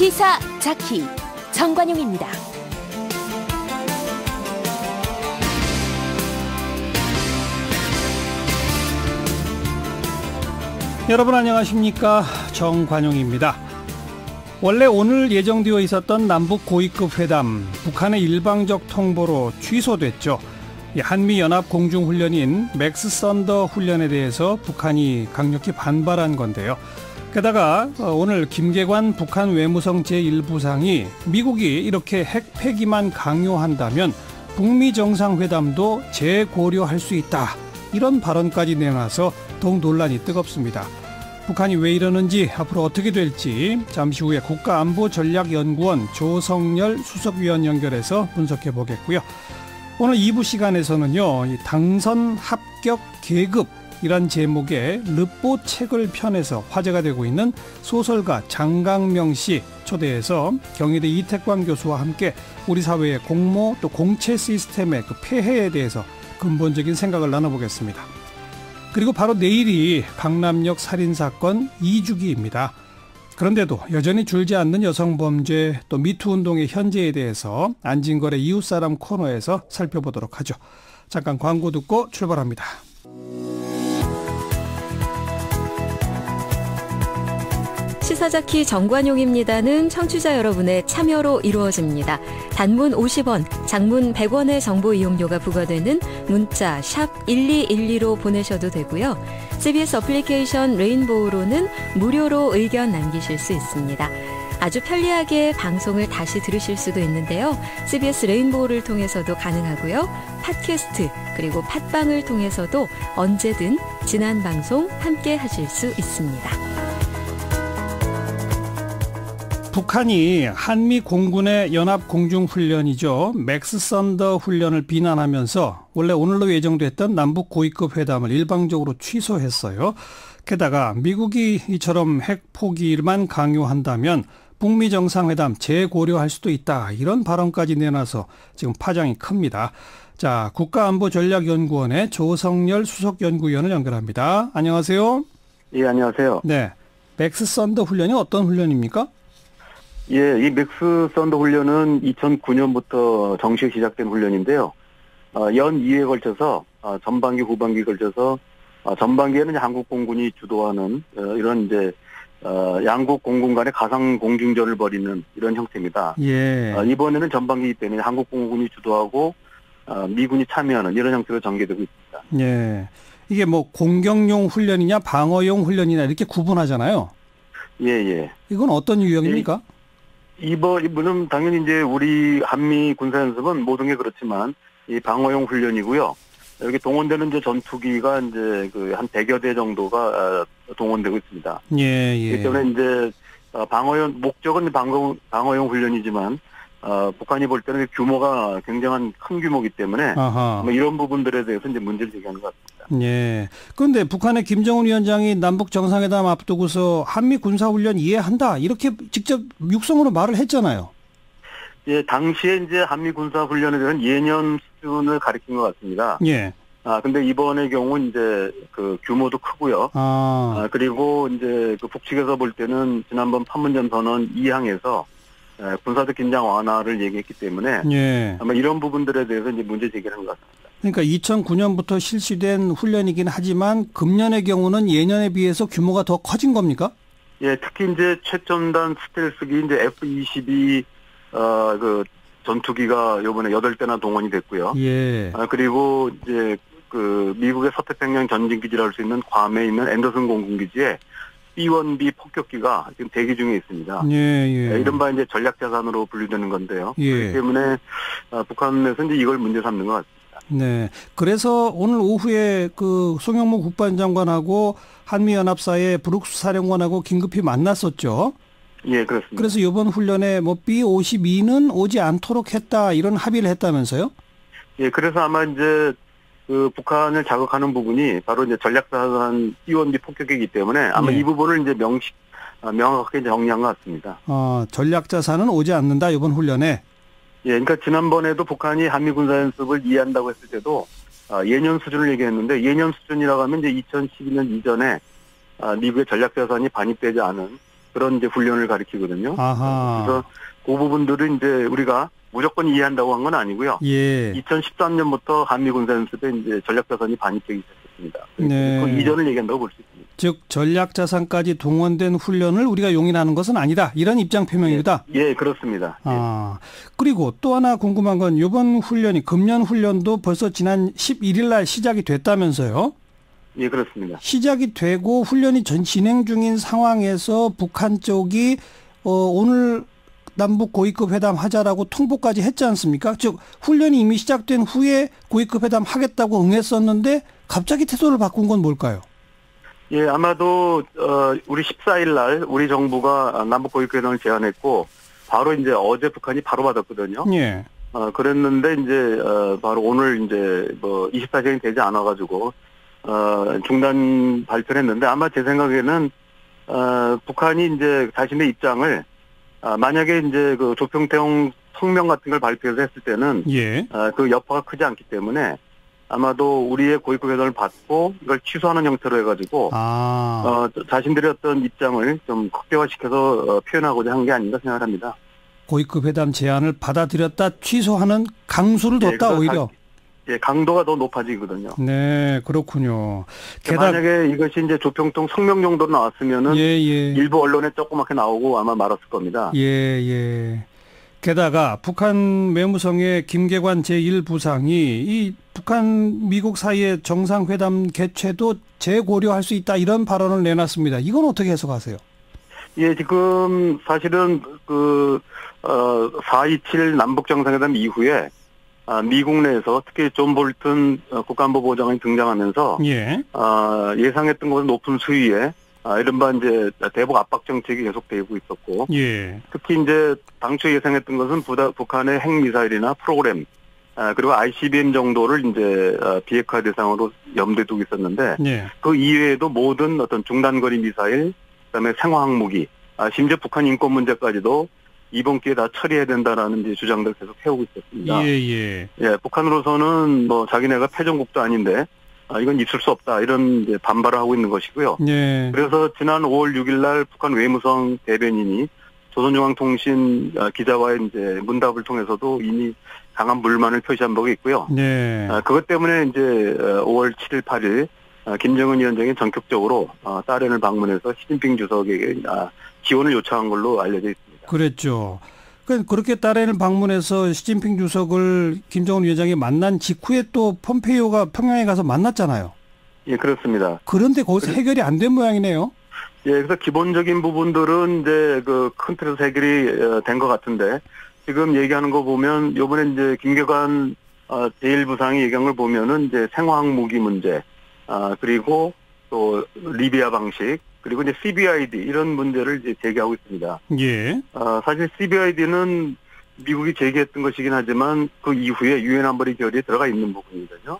시사자키 정관용입니다. 여러분 안녕하십니까? 정관용입니다. 원래 오늘 예정되어 있었던 남북 고위급 회담, 북한의 일방적 통보로 취소됐죠. 한미연합 공중훈련인 맥스 썬더 훈련에 대해서 북한이 강력히 반발한 건데요. 게다가 오늘 김계관 북한 외무성 제1부상이 미국이 이렇게 핵 폐기만 강요한다면 북미 정상회담도 재고려할 수 있다, 이런 발언까지 내놔서 더욱 논란이 뜨겁습니다. 북한이 왜 이러는지, 앞으로 어떻게 될지 잠시 후에 국가안보전략연구원 조성열 수석위원 연결해서 분석해 보겠고요. 오늘 2부 시간에서는요, 이 당선 합격 계급 이란 제목의 르뽀 책을 펴내서 화제가 되고 있는 소설가 장강명 씨 초대해서 경희대 이태광 교수와 함께 우리 사회의 공모 또 공채 시스템의 그 폐해에 대해서 근본적인 생각을 나눠보겠습니다. 그리고 바로 내일이 강남역 살인사건 2주기입니다. 그런데도 여전히 줄지 않는 여성범죄 또 미투운동의 현재에 대해서 안진걸의 이웃사람 코너에서 살펴보도록 하죠. 잠깐 광고 듣고 출발합니다. 시사자키 정관용입니다는 청취자 여러분의 참여로 이루어집니다. 단문 50원, 장문 100원의 정보 이용료가 부과되는 문자 샵 1212로 보내셔도 되고요. CBS 어플리케이션 레인보우로는 무료로 의견 남기실 수 있습니다. 아주 편리하게 방송을 다시 들으실 수도 있는데요. CBS 레인보우를 통해서도 가능하고요. 팟캐스트 그리고 팟빵을 통해서도 언제든 지난 방송 함께 하실 수 있습니다. 북한이 한미 공군의 연합 공중훈련이죠. 맥스 썬더 훈련을 비난하면서 원래 오늘로 예정됐던 남북 고위급 회담을 일방적으로 취소했어요. 게다가 미국이 이처럼 핵 포기만 강요한다면 북미 정상회담 재고려할 수도 있다, 이런 발언까지 내놔서 지금 파장이 큽니다. 자, 국가안보전략연구원의 조성열 수석연구위원을 연결합니다. 안녕하세요. 예, 안녕하세요. 네, 맥스 썬더 훈련이 어떤 훈련입니까? 예, 이 맥스 썬더 훈련은 2009년부터 정식 시작된 훈련인데요. 연 2회에 걸쳐서 전반기, 후반기에 걸쳐서 전반기에는 한국 공군이 주도하는 이런 이제 양국 공군 간의 가상 공중전을 벌이는 이런 형태입니다. 예. 이번에는 전반기 때문에 한국 공군이 주도하고 미군이 참여하는 이런 형태로 전개되고 있습니다. 예. 이게 뭐 공격용 훈련이냐 방어용 훈련이냐 이렇게 구분하잖아요. 예, 예. 이건 어떤 유형입니까? 이번은 당연히 이제 우리 한미 군사연습은 모든 게 그렇지만 이 방어용 훈련이고요. 여기 동원되는 이제 전투기가 이제 그 한 100여 대 정도가 동원되고 있습니다. 예, 예. 그렇기 때문에 이제 방어용, 목적은 방어용 훈련이지만 북한이 볼 때는 규모가 굉장한 큰 규모이기 때문에 뭐 이런 부분들에 대해서 이제 문제를 제기하는 것 같습니다. 예. 그런데 북한의 김정은 위원장이 남북 정상회담 앞두고서 한미 군사훈련 이해한다, 이렇게 직접 육성으로 말을 했잖아요. 예, 당시에 이제 한미 군사훈련에 대한 예년 수준을 가리킨 것 같습니다. 예. 근데 이번의 경우 이제 그 규모도 크고요. 그리고 이제 그 북측에서 볼 때는 지난번 판문점 선언 2항에서 군사적 긴장 완화를 얘기했기 때문에 예. 아마 이런 부분들에 대해서 이제 문제 제기하는 것 같습니다. 그러니까 2009년부터 실시된 훈련이긴 하지만 금년의 경우는 예년에 비해서 규모가 더 커진 겁니까? 예, 특히 이제 최첨단 스텔스기 이제 F-22 그 전투기가 이번에 8대나 동원이 됐고요. 예. 그리고 이제 그 미국의 서태평양 전진기지라 할 수 있는 괌에 있는 앤더슨 공군기지에 B-1B 폭격기가 지금 대기 중에 있습니다. 예, 예. 이른바 이제 전략자산으로 분류되는 건데요. 예. 그렇기 때문에 북한에서 이제 이걸 문제 삼는 것 같습니다. 네. 그래서 오늘 오후에 그 송영무 국방장관하고 한미연합사의 브룩스 사령관하고 긴급히 만났었죠. 예, 그렇습니다. 그래서 이번 훈련에 뭐 B-52는 오지 않도록 했다, 이런 합의를 했다면서요? 예, 그래서 아마 이제 그 북한을 자극하는 부분이 바로 이제 전략자산 B-1B 폭격기이기 때문에 아마 예. 이 부분을 이제 명확하게 이제 정리한 것 같습니다. 전략자산은 오지 않는다, 이번 훈련에. 예, 그러니까 지난번에도 북한이 한미 군사연습을 이해한다고 했을 때도 예년 수준을 얘기했는데, 예년 수준이라고 하면 이제 2012년 이전에 미국의 전략자산이 반입되지 않은 그런 이제 훈련을 가리키거든요. 아하. 그래서 그 부분들은 이제 우리가 무조건 이해한다고 한 건 아니고요. 예. 2013년부터 한미 군사연습에 이제 전략자산이 반입되기 시작했습니다. 네. 그 이전을 얘기한다고 볼 수 있습니다. 즉 전략자산까지 동원된 훈련을 우리가 용인하는 것은 아니다. 이런 입장 표명입니다. 예, 그렇습니다. 아, 그리고 또 하나 궁금한 건 이번 훈련이 금년 훈련도 벌써 지난 11일 날 시작이 됐다면서요? 예, 그렇습니다. 시작이 되고 훈련이 진행 중인 상황에서 북한 쪽이 오늘 남북 고위급 회담 하자라고 통보까지 했지 않습니까? 즉 훈련이 이미 시작된 후에 고위급 회담 하겠다고 응했었는데 갑자기 태도를 바꾼 건 뭘까요? 예, 아마도 우리 14일 날 우리 정부가 남북 고위급 회담을 제안했고 바로 이제 어제 북한이 바로 받았거든요. 예. 그랬는데 이제 바로 오늘 이제 뭐 24시간이 되지 않아 가지고 중단 발표를 했는데 아마 제 생각에는 북한이 이제 자신의 입장을 만약에 이제 그 조평태형 성명 같은 걸 발표해서 했을 때는 예. 그 여파가 크지 않기 때문에 아마도 우리의 고위급 회담을 받고 이걸 취소하는 형태로 해가지고 자신들의 어떤 입장을 좀 극대화시켜서 표현하고자 한 게 아닌가 생각을 합니다. 고위급 회담 제안을 받아들였다 취소하는 강수를 뒀다 오히려. 예, 강도가 더 높아지거든요. 네, 그렇군요. 만약에 이것이 이제 조평통 성명 정도로 나왔으면은 예. 일부 언론에 조그맣게 나오고 아마 말았을 겁니다. 예. 게다가 북한 외무성의 김계관 제1부상이 이 북한 미국 사이의 정상회담 개최도 재고려할 수 있다 이런 발언을 내놨습니다. 이건 어떻게 해석하세요? 예, 지금 사실은 4.27 남북 정상회담 이후에 미국 내에서 특히 존 볼튼 국가안보보좌관이 등장하면서 예상했던 것보다 높은 수위에 이른바 이제 대북 압박 정책이 계속되고 있었고 특히 이제 당초 예상했던 것은 북한의 핵미사일이나 프로그램 그리고 ICBM 정도를 이제 비핵화 대상으로 염두에 두고 있었는데 그 이외에도 모든 어떤 중단거리 미사일 그다음에 생화학무기 심지어 북한 인권 문제까지도 이번 기회에 다 처리해야 된다라는 이제 주장들을 계속 해오고 있었습니다. 예, 북한으로서는 뭐 자기네가 패전국도 아닌데 이건 있을 수 없다 이런 이제 반발을 하고 있는 것이고요. 그래서 지난 5월 6일 날 북한 외무성 대변인이 조선중앙통신 기자와의 이제 문답을 통해서도 이미 강한 불만을 표시한 바가 있고요. 그것 때문에 이제 5월 7일, 8일 김정은 위원장이 전격적으로 딸앤을 방문해서 시진핑 주석에게 지원을 요청한 걸로 알려져 있습니다. 그랬죠. 그렇게 딸앤을 방문해서 시진핑 주석을 김정은 위원장이 만난 직후에 또 폼페이오가 평양에 가서 만났잖아요. 예, 그렇습니다. 그런데 거기서 해결이 안 된 모양이네요. 예, 그래서 기본적인 부분들은 이제 그 큰 틀에서 해결이 된 것 같은데 지금 얘기하는 거 보면 요번에 이제 김계관 제1부상이 얘기한 걸 보면은 이제 생화학 무기 문제 그리고 또 리비아 방식 그리고 이제 CBID 이런 문제를 이제 제기하고 있습니다. 사실 CBID는 미국이 제기했던 것이긴 하지만 그 이후에 유엔 안보리 결의에 들어가 있는 부분이거든요.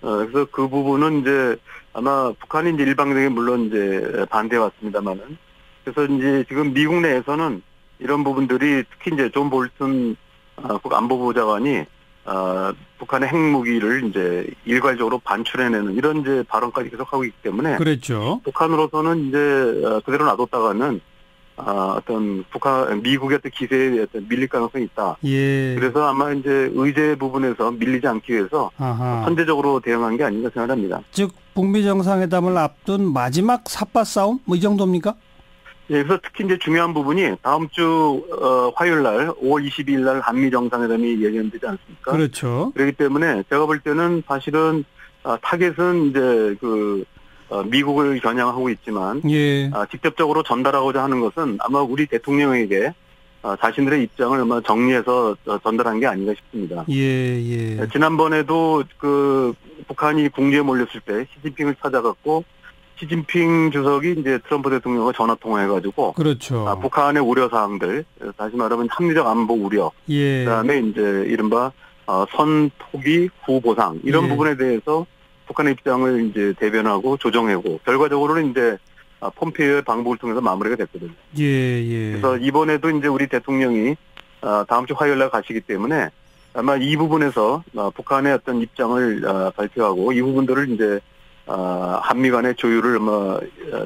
그래서 그 부분은 이제 아마 북한이 이제 일방적인 물론 이제 반대해 왔습니다만은 그래서 이제 지금 미국 내에서는 이런 부분들이 특히 이제 존 볼튼 국안보보좌관이 북한의 핵무기를 이제 일괄적으로 반출해내는 이런 이제 발언까지 계속하고 있기 때문에 그랬죠. 북한으로서는 이제 그대로 놔뒀다가는 어떤 미국의 어떤 기세에 밀릴 가능성이 있다. 그래서 아마 이제 의제 부분에서 밀리지 않기 위해서 선제적으로 대응한 게 아닌가 생각합니다. 즉 북미 정상회담을 앞둔 마지막 삿바 싸움 뭐 이 정도입니까? 그래서 특히 이제 중요한 부분이 다음 주 화요일 날 5월 22일 날 한미 정상회담이 예견되지 않습니까? 그렇죠. 그렇기 때문에 제가 볼 때는 사실은 타겟은 이제 미국을 겨냥하고 있지만 직접적으로 전달하고자 하는 것은 아마 우리 대통령에게 자신들의 입장을 아마 정리해서 전달한 게 아닌가 싶습니다. 지난번에도 북한이 궁지에 몰렸을 때 시진핑을 찾아갔고 시진핑 주석이 이제 트럼프 대통령과 전화 통화해가지고 북한의 우려 사항들 다시 말하면 합리적 안보 우려 그다음에 이제 이른바 선포기 후보상 이런 부분에 대해서 북한의 입장을 이제 대변하고 조정하고 결과적으로는 이제 폼페이오의 방북을 통해서 마무리가 됐거든요. 그래서 이번에도 이제 우리 대통령이 다음 주 화요일 날 가시기 때문에 아마 이 부분에서 북한의 어떤 입장을 발표하고 이 부분들을 이제 한미 간의 조율을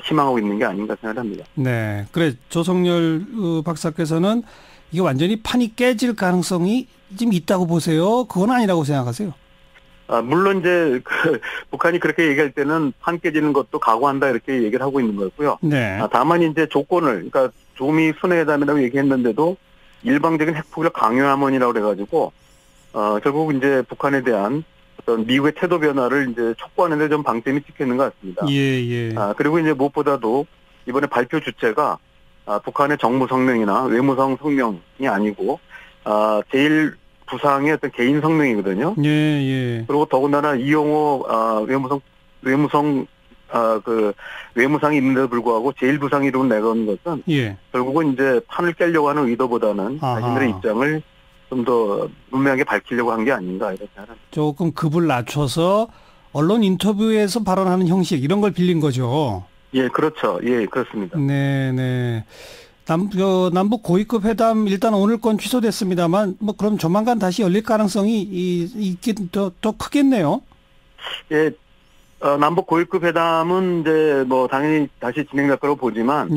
희망하고 있는 게 아닌가 생각합니다. 네, 그래 조성열 박사께서는 이게 완전히 판이 깨질 가능성이 좀 있다고 보세요? 그건 아니라고 생각하세요? 물론 이제 북한이 그렇게 얘기할 때는 판 깨지는 것도 각오한다 이렇게 얘기를 하고 있는 거고요. 네. 다만 이제 조건을 그러니까 조미 순회회담이라고 얘기했는데도 일방적인 핵포기를 강요하면이라고 그래가지고 결국 이제 북한에 대한 어떤 미국의 태도 변화를 이제 촉구하는데 좀 방점이 찍혀 있는 것 같습니다. 예. 그리고 이제 무엇보다도 이번에 발표 주체가 북한의 정무 성명이나 외무성 성명이 아니고 제일 부상의 어떤 개인 성명이거든요. 예. 그리고 더군다나 이용호 외무상이 있는데도 불구하고 제일 부상이 이름을 내건 것은 결국은 이제 판을 깨려고 하는 의도보다는 자신들의 입장을 좀 더 분명하게 밝히려고 한 게 아닌가 이렇게 생각합니다. 조금 급을 낮춰서 언론 인터뷰에서 발언하는 형식 이런 걸 빌린 거죠. 예, 그렇죠. 예, 그렇습니다. 네. 남북 고위급 회담 일단 오늘 건 취소됐습니다만 그럼 조만간 다시 열릴 가능성이 있긴 더 크겠네요. 예, 남북 고위급 회담은 이제 당연히 다시 진행될 거라고 보지만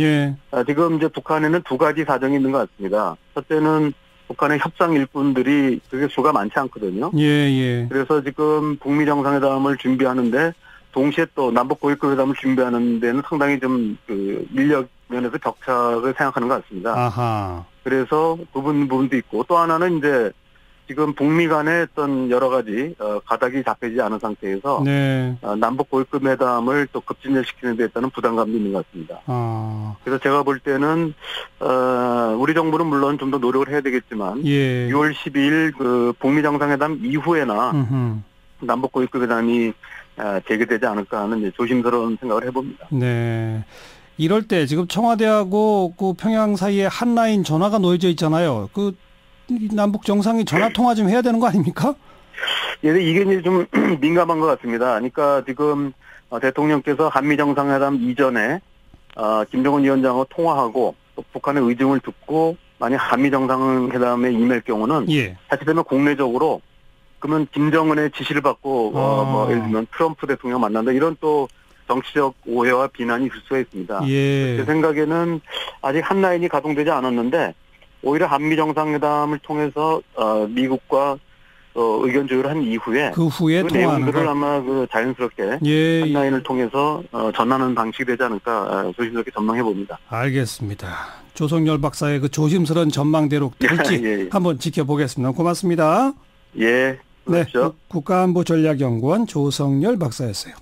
지금 이제 북한에는 두 가지 사정이 있는 것 같습니다. 첫째는 북한의 협상 일꾼들이 그게 수가 많지 않거든요. 그래서 지금 북미 정상회담을 준비하는데 동시에 또 남북 고위급 회담을 준비하는 데는 상당히 좀 인력 면에서 격차를 생각하는 것 같습니다. 그래서 부분도 있고 또 하나는 이제 지금 북미 간의 어떤 여러 가지 가닥이 잡히지 않은 상태에서 남북 고위급 회담을 또 급진전시키는 데 있다는 부담감도 있는 것 같습니다. 그래서 제가 볼 때는 우리 정부는 물론 좀 더 노력을 해야 되겠지만 6월 12일 북미 정상회담 이후에나 남북 고위급 회담이 재개되지 않을까 하는 이제 조심스러운 생각을 해봅니다. 네. 이럴 때 지금 청와대하고 평양 사이에 한 라인 전화가 놓여져 있잖아요. 남북 정상이 전화 통화 좀 해야 되는 거 아닙니까? 예, 이게 이제 좀 민감한 것 같습니다. 그러니까 지금 대통령께서 한미 정상회담 이전에 김정은 위원장하고 통화하고 또 북한의 의중을 듣고 만약 한미 정상회담에 임할 경우는 자칫하면 국내적으로 그러면 김정은의 지시를 받고 예를 들면 트럼프 대통령 만난다 이런 또 정치적 오해와 비난이 있을 수가 있습니다. 제 생각에는 아직 한 라인이 가동되지 않았는데 오히려 한미 정상회담을 통해서 미국과 의견 조율을 한 이후에 그 내용들을 아마 자연스럽게 한 라인을 통해서 전하는 방식이 되지 않을까 조심스럽게 전망해 봅니다. 알겠습니다. 조성열 박사의 그 조심스러운 전망대로 될지 한번 지켜보겠습니다. 고맙습니다. 예. 그렇죠. 네, 국가안보전략연구원 조성열 박사였어요.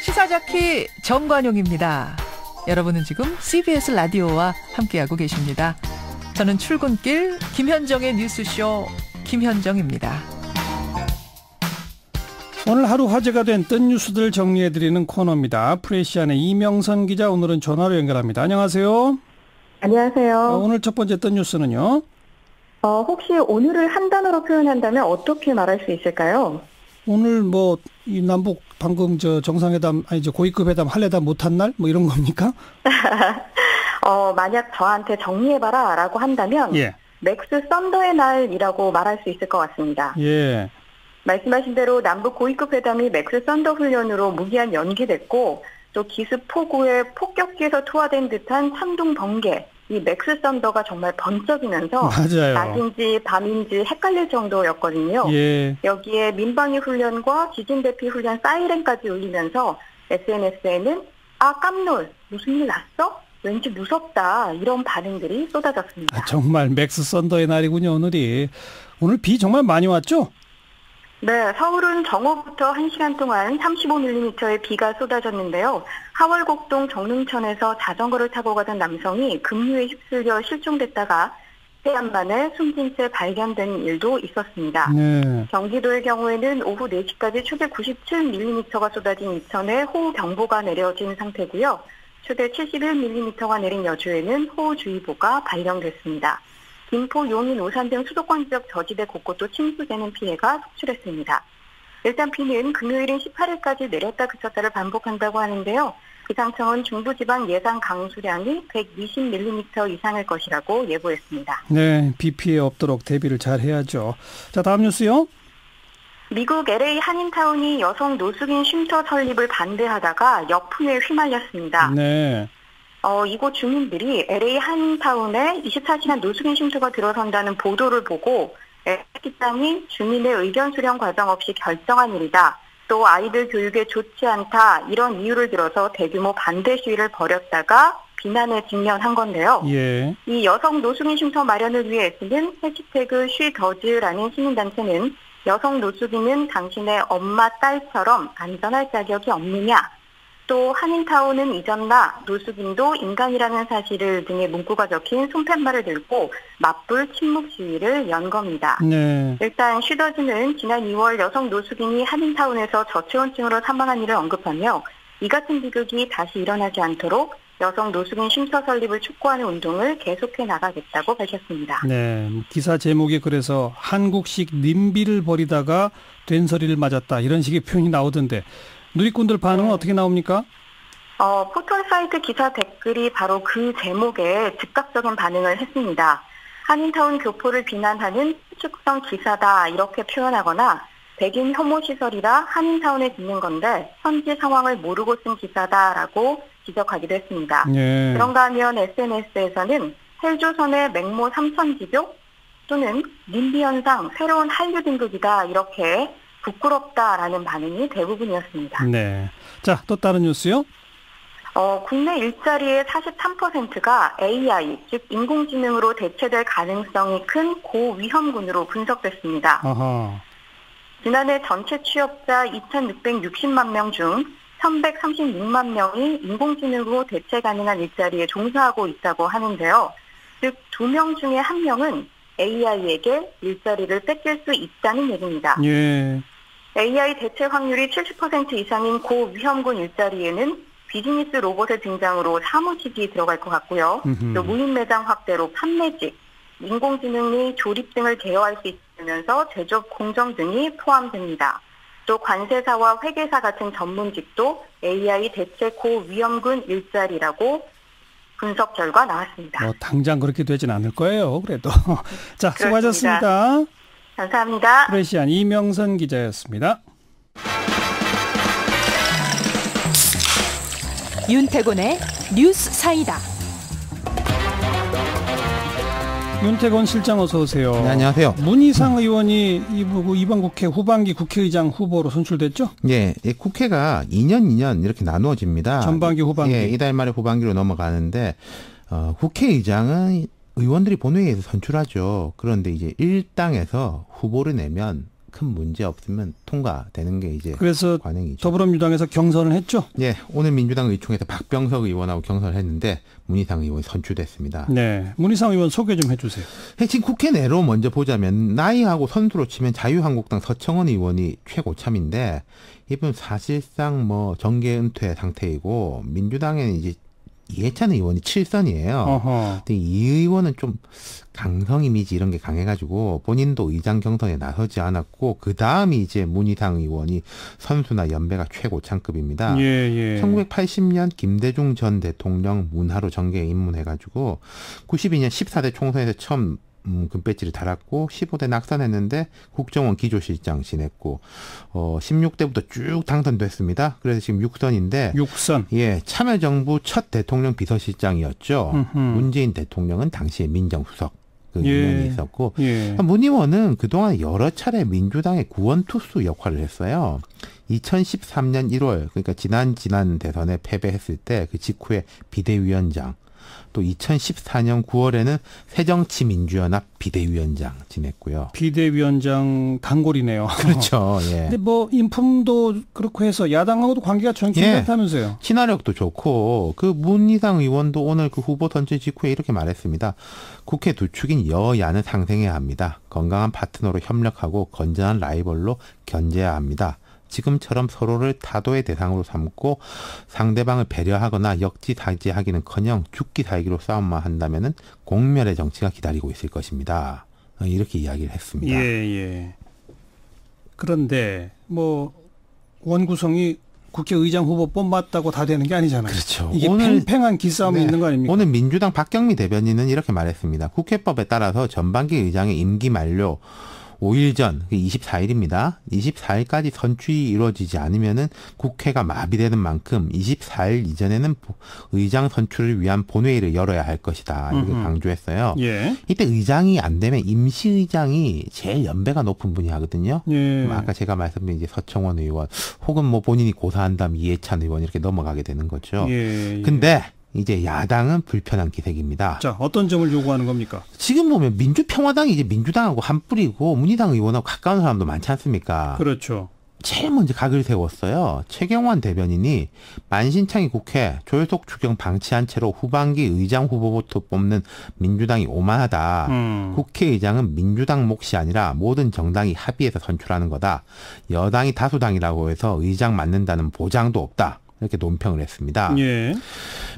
시사자키 정관용입니다. 여러분은 지금 CBS 라디오와 함께하고 계십니다. 저는 출근길 김현정의 뉴스쇼 김현정입니다. 오늘 하루 화제가 된 뜬 뉴스들 정리해드리는 코너입니다. 프레시안의 이명선 기자 오늘은 전화로 연결합니다. 안녕하세요. 안녕하세요. 오늘 첫 번째 뜬 뉴스는요? 혹시 오늘을 한 단어로 표현한다면 어떻게 말할 수 있을까요? 오늘 이 남북 방금 정상회담 고위급 회담 할래다 못한 날 이런 겁니까? 만약 저한테 정리해봐라라고 한다면 맥스 썬더의 날이라고 말할 수 있을 것 같습니다. 말씀하신 대로 남북 고위급 회담이 맥스 썬더 훈련으로 무기한 연기됐고 또 기습 포구에 폭격기에서 투하된 듯한 창동 번개, 이 맥스 썬더가 정말 번쩍이면서 낮인지 밤인지 헷갈릴 정도였거든요. 여기에 민방위 훈련과 지진 대피 훈련 사이렌까지 울리면서 SNS에는 깜놀, 무슨 일 났어? 왠지 무섭다 이런 반응들이 쏟아졌습니다. 정말 맥스 썬더의 날이군요. 오늘 비 정말 많이 왔죠? 네, 서울은 정오부터 1시간 동안 35mm의 비가 쏟아졌는데요. 하월곡동 정릉천에서 자전거를 타고 가던 남성이 급류에 휩쓸려 실종됐다가 시간 만에 숨진 채 발견된 일도 있었습니다. 경기도의 경우에는 오후 4시까지 최대 97mm가 쏟아진 이천에 호우경보가 내려진 상태고요. 최대 71mm가 내린 여주에는 호우주의보가 발령됐습니다. 김포, 용인, 오산 등 수도권 지역 저지대 곳곳도 침수되는 피해가 속출했습니다. 일단 비는 금요일인 18일까지 내렸다 그쳤다를 반복한다고 하는데요. 기상청은 중부지방 예상 강수량이 120mm 이상일 것이라고 예보했습니다. 네, 비 피해 없도록 대비를 잘 해야죠. 자, 다음 뉴스요. 미국 LA 한인타운이 여성 노숙인 쉼터 설립을 반대하다가 역풍에 휘말렸습니다. 네. 이곳 주민들이 LA 한인타운에 24시간 노숙인 쉼터가 들어선다는 보도를 보고 LA 시장이 주민의 의견 수렴 과정 없이 결정한 일이다. 또 아이들 교육에 좋지 않다. 이런 이유를 들어서 대규모 반대 시위를 벌였다가 비난에 직면한 건데요. 예. 이 여성 노숙인 쉼터 마련을 위해 쓰는 해시태그 쉬더즈라는 시민단체는 여성 노숙인은 당신의 엄마, 딸처럼 안전할 자격이 없느냐. 또 한인타운은 잊었나 노숙인도 인간이라는 사실을 등의 문구가 적힌 손팻말을 들고 맞불 침묵 시위를 연 겁니다. 네. 일단 쉬더즈는 지난 2월 여성 노숙인이 한인타운에서 저체온증으로 사망한 일을 언급하며 이 같은 비극이 다시 일어나지 않도록 여성 노숙인 쉼터 설립을 촉구하는 운동을 계속해 나가겠다고 밝혔습니다. 네, 기사 제목이 그래서 한국식 님비를 벌이다가 된소리를 맞았다 이런 식의 표현이 나오던데 누리꾼들 반응은 어떻게 나옵니까? 포털 사이트 기사 댓글이 바로 그 제목에 즉각적인 반응을 했습니다. 한인타운 교포를 비난하는 추측성 기사다 이렇게 표현하거나 백인 혐오 시설이라 한인타운에 짓는 건데 현지 상황을 모르고 쓴 기사다라고 지적하기도 했습니다. 예. 그런가 하면 SNS에서는 헬조선의 맹모 삼천지교 또는 님비 현상 새로운 한류 등극이다 이렇게 부끄럽다라는 반응이 대부분이었습니다. 네. 자, 또 다른 뉴스요? 국내 일자리의 43%가 AI, 즉 인공지능으로 대체될 가능성이 큰 고위험군으로 분석됐습니다. 아하. 지난해 전체 취업자 2,660만 명 중 1,136만 명이 인공지능으로 대체 가능한 일자리에 종사하고 있다고 하는데요. 즉 2명 중에 1명은 AI에게 일자리를 뺏길 수 있다는 얘기입니다. 예. AI 대체 확률이 70% 이상인 고위험군 일자리에는 비즈니스 로봇의 등장으로 사무직이 들어갈 것 같고요. 또 무인 매장 확대로 판매직, 인공지능이 조립 등을 제어할 수 있으면서 제조업 공정 등이 포함됩니다. 또 관세사와 회계사 같은 전문직도 AI 대체 고위험군 일자리라고 분석 결과 나왔습니다. 당장 그렇게 되진 않을 거예요. 그래도. 자, 수고하셨습니다. 감사합니다. 프레시안 이명선 기자였습니다. 윤태곤의 뉴스 사이다. 윤태곤 실장 어서 오세요. 네, 안녕하세요. 문희상 의원이 이번 국회 후반기 국회의장 후보로 선출됐죠? 예, 국회가 2년 이렇게 나누어집니다. 전반기 후반기. 예, 이달 말에 후반기로 넘어가는데 국회의장은 의원들이 본회의에서 선출하죠. 그런데 이제 일당에서 후보를 내면 큰 문제 없으면 통과되는 게 이제 그래서 관행이죠. 더불어민주당에서 경선을 했죠? 예, 오늘 민주당 의총에서 박병석 의원하고 경선을 했는데 문희상 의원이 선출됐습니다. 네, 문희상 의원 소개 좀 해주세요. 지금 국회 내로 먼저 보자면 나이하고 선수로 치면 자유한국당 서청원 의원이 최고참인데 이분 사실상 정계 은퇴 상태이고 민주당에는 이제 이해찬 의원이 7선이에요. 근데 이 의원은 좀 강성 이미지 이런 게 강해가지고 본인도 의장 경선에 나서지 않았고 그 다음이 이제 문희상 의원이 선수나 연배가 최고참급입니다. 예. 1980년 김대중 전 대통령 문하로 정계에 입문해가지고 92년 14대 총선에서 처음 금배지를 달았고 15대 낙선했는데 국정원 기조실장 지냈고 16대부터 쭉 당선됐습니다. 그래서 지금 6선인데 6선. 예, 참여정부 첫 대통령 비서실장이었죠. 문재인 대통령은 당시에 민정수석 그 인연이 있었고 문 의원은 그동안 여러 차례 민주당의 구원투수 역할을 했어요. 2013년 1월 그러니까 지난 대선에 패배했을 때 그 직후에 비대위원장 또 2014년 9월에는 새정치민주연합 비대위원장 지냈고요. 비대위원장 단골이네요. 그렇죠. 예. 근데 인품도 그렇고 해서 야당하고도 관계가 전 괜찮다면서요. 친화력도 좋고 그 문희상 의원도 오늘 그 후보 선출 직후에 이렇게 말했습니다. 국회 두 축인 여야는 상생해야 합니다. 건강한 파트너로 협력하고 건전한 라이벌로 견제해야 합니다. 지금처럼 서로를 타도의 대상으로 삼고 상대방을 배려하거나 역지사지하기는커녕 죽기 살기로 싸움만 한다면은 공멸의 정치가 기다리고 있을 것입니다. 이렇게 이야기를 했습니다. 예. 그런데 원구성이 국회의장 후보 뽑았다고 다 되는 게 아니잖아요. 그렇죠. 이게 오늘, 팽팽한 기싸움이 있는 거 아닙니까? 오늘 민주당 박경미 대변인은 이렇게 말했습니다. 국회법에 따라서 전반기 의장의 임기 만료 5일 전, 24일입니다. 24일까지 선출이 이루어지지 않으면은 국회가 마비되는 만큼 24일 이전에는 의장 선출을 위한 본회의를 열어야 할 것이다. 이렇게 강조했어요. 예. 이때 의장이 안 되면 임시의장이 제일 연배가 높은 분이 하거든요. 예. 아까 제가 말씀드린 이제 서청원 의원 혹은 뭐 본인이 고사한다면 이해찬 의원 이렇게 넘어가게 되는 거죠. 예. 근데 이제 야당은 불편한 기색입니다. 자, 어떤 점을 요구하는 겁니까? 지금 보면 민주평화당이 이제 민주당하고 한 뿌리고 문희당 의원하고 가까운 사람도 많지 않습니까? 그렇죠. 제일 먼저 각을 세웠어요. 최경환 대변인이 만신창이 국회 조효석 추경 방치한 채로 후반기 의장 후보부터 뽑는 민주당이 오만하다. 국회의장은 민주당 몫이 아니라 모든 정당이 합의해서 선출하는 거다. 여당이 다수당이라고 해서 의장 맡는다는 보장도 없다. 이렇게 논평을 했습니다. 예.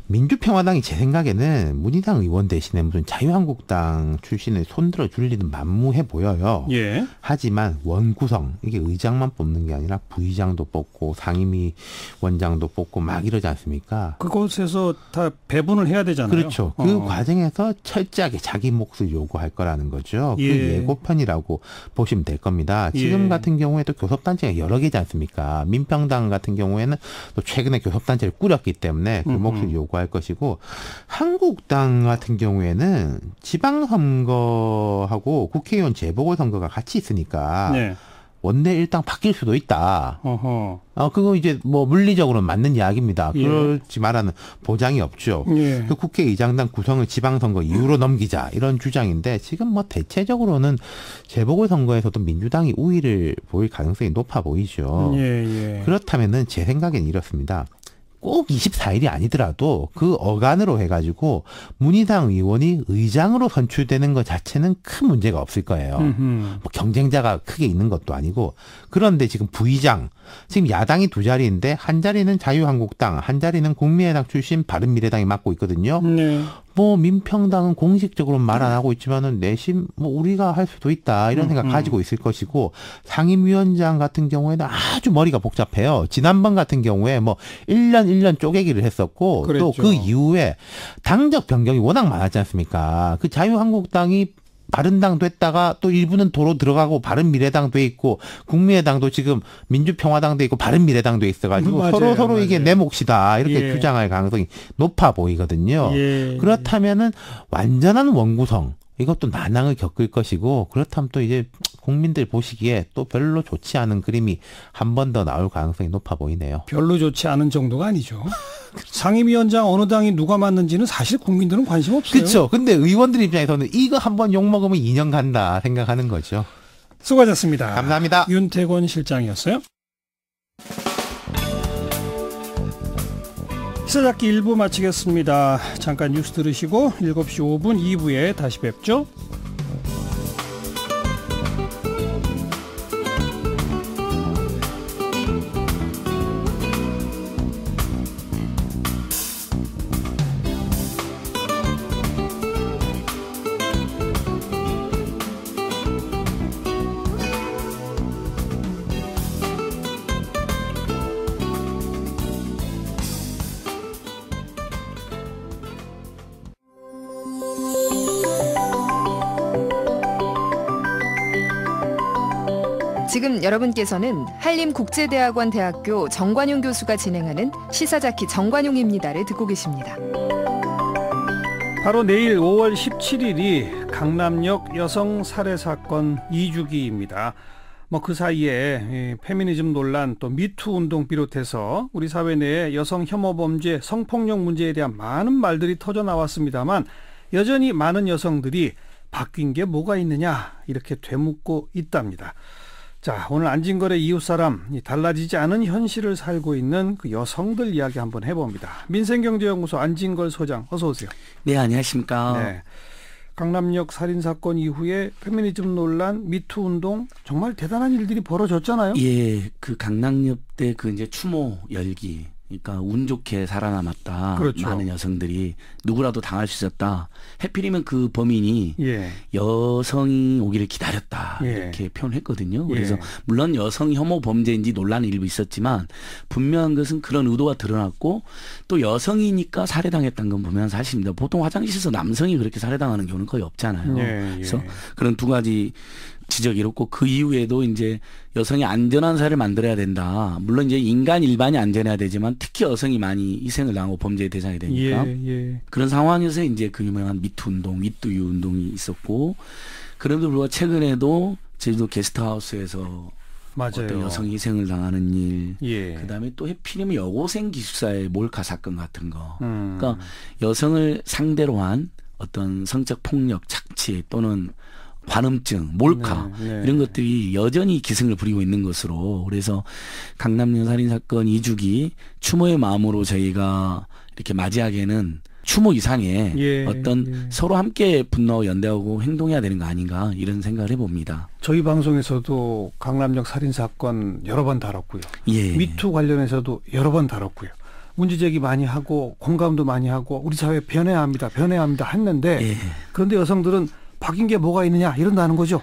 민주평화당이 제 생각에는 문희당 의원 대신에 무슨 자유한국당 출신을 손들어 줄 일은 만무해 보여요. 예. 하지만 원구성, 이게 의장만 뽑는 게 아니라 부의장도 뽑고 상임위원장도 뽑고 막 이러지 않습니까? 그곳에서 다 배분을 해야 되잖아요. 그렇죠. 그 과정에서 철저하게 자기 몫을 요구할 거라는 거죠. 예. 그 예고편이라고 보시면 될 겁니다. 지금 예. 같은 경우에도 교섭단체가 여러 개지 않습니까? 민평당 같은 경우에는 또 최근에 교섭단체를 꾸렸기 때문에 그 몫을 요구할 것이고, 한국당 같은 경우에는 지방선거하고 국회의원 재보궐선거가 같이 있으니까 네. 원내 일당 바뀔 수도 있다. 어허. 그거 이제 뭐 물리적으로는 맞는 이야기입니다. 예. 그렇지 말하는 보장이 없죠. 예. 그 국회의장당 구성을 지방선거 이후로 넘기자 이런 주장인데, 지금 뭐 대체적으로는 재보궐선거에서도 민주당이 우위를 보일 가능성이 높아 보이죠. 예. 그렇다면은 제 생각엔 이렇습니다. 꼭 24일이 아니더라도 그 어간으로 해가지고 문희당 의원이 의장으로 선출되는 것 자체는 큰 문제가 없을 거예요. 뭐 경쟁자가 크게 있는 것도 아니고. 그런데 지금 부의장, 지금 야당이 두 자리인데 한 자리는 자유한국당, 한 자리는 국민의당 출신 바른미래당이 맡고 있거든요. 네. 뭐 민평당은 공식적으로 말 안 하고 있지만은 내심 뭐 우리가 할 수도 있다 이런 생각 가지고 있을 것이고, 상임위원장 같은 경우에는 아주 머리가 복잡해요. 지난번 같은 경우에 뭐 1년 쪼개기를 했었고, 또 그 이후에 당적 변경이 워낙 많았지 않습니까? 그 자유한국당이 바른당 됐다가 또 일부는 도로 들어가고 바른미래당 돼 있고, 국민의당도 지금 민주평화당 돼 있고 바른미래당 돼 있어가지고 서로 이게 내 몫이다 이렇게 주장할 가능성이 높아 보이거든요. 그렇다면은 완전한 원구성, 이것도 난항을 겪을 것이고, 그렇다면 또 이제 국민들 보시기에 또 별로 좋지 않은 그림이 한 번 더 나올 가능성이 높아 보이네요. 별로 좋지 않은 정도가 아니죠. 상임위원장 어느 당이 누가 맡는지는 사실 국민들은 관심 없어요. 그렇죠. 근데 의원들 입장에서는 이거 한번 욕먹으면 2년 간다 생각하는 거죠. 수고하셨습니다. 감사합니다. 윤태권 실장이었어요. 시사잡기 1부 마치겠습니다. 잠깐 뉴스 들으시고 7시 5분 2부에 다시 뵙죠. 지금 여러분께서는 한림국제대학원 대학교 정관용 교수가 진행하는 시사자키 정관용입니다를 듣고 계십니다. 바로 내일 5월 17일이 강남역 여성 살해 사건 2주기입니다. 뭐 그 사이에 페미니즘 논란, 또 미투 운동 비롯해서 우리 사회 내에 여성 혐오 범죄, 성폭력 문제에 대한 많은 말들이 터져 나왔습니다만, 여전히 많은 여성들이 바뀐 게 뭐가 있느냐 이렇게 되묻고 있답니다. 자, 오늘 안진걸의 이웃사람, 달라지지 않은 현실을 살고 있는 그 여성들 이야기 한번 해봅니다. 민생경제연구소 안진걸 소장, 어서 오세요. 네, 안녕하십니까. 네. 강남역 살인사건 이후에 페미니즘 논란, 미투 운동, 정말 대단한 일들이 벌어졌잖아요. 예, 그 강남역 때 그 이제 추모 열기, 그러니까 운 좋게 살아남았다. 그렇죠. 많은 여성들이 누구라도 당할 수 있었다. 하필이면 그 범인이 예. 여성이 오기를 기다렸다. 예. 이렇게 표현했거든요. 그래서 예. 물론 여성 혐오 범죄인지 논란이 일부 있었지만 분명한 것은 그런 의도가 드러났고 또 여성이니까 살해당했다는 건 보면 사실입니다. 보통 화장실에서 남성이 그렇게 살해당하는 경우는 거의 없잖아요. 예. 그래서 그런 두 가지 지적이 이렇고 그 이후에도 이제 여성이 안전한 사회를 만들어야 된다. 물론 이제 인간 일반이 안전해야 되지만 특히 여성이 많이 희생을 당하고 범죄의 대상이 되니까 그런 상황에서 이제 그 유명한 미투 운동, 미투유 운동이 있었고 그럼에도 불구하고 최근에도 제주도 게스트하우스에서 맞아요. 어떤 여성이 희생을 당하는 일, 그다음에 또 해필이면 여고생 기숙사의 몰카 사건 같은 거. 그러니까 여성을 상대로 한 어떤 성적 폭력, 착취 또는 관음증, 몰카 이런 것들이 여전히 기승을 부리고 있는 것으로 그래서 강남역 살인사건 2주기 추모의 마음으로 저희가 이렇게 맞이하기에는 추모 이상의 어떤 서로 함께 분노하고 연대하고 행동해야 되는 거 아닌가 이런 생각을 해봅니다. 저희 방송에서도 강남역 살인사건 여러 번 다뤘고요. 미투 관련해서도 여러 번 다뤘고요. 문제제기 많이 하고 공감도 많이 하고 우리 사회 변해야 합니다. 했는데 그런데 여성들은 바뀐 게 뭐가 있느냐 이런다는 거죠.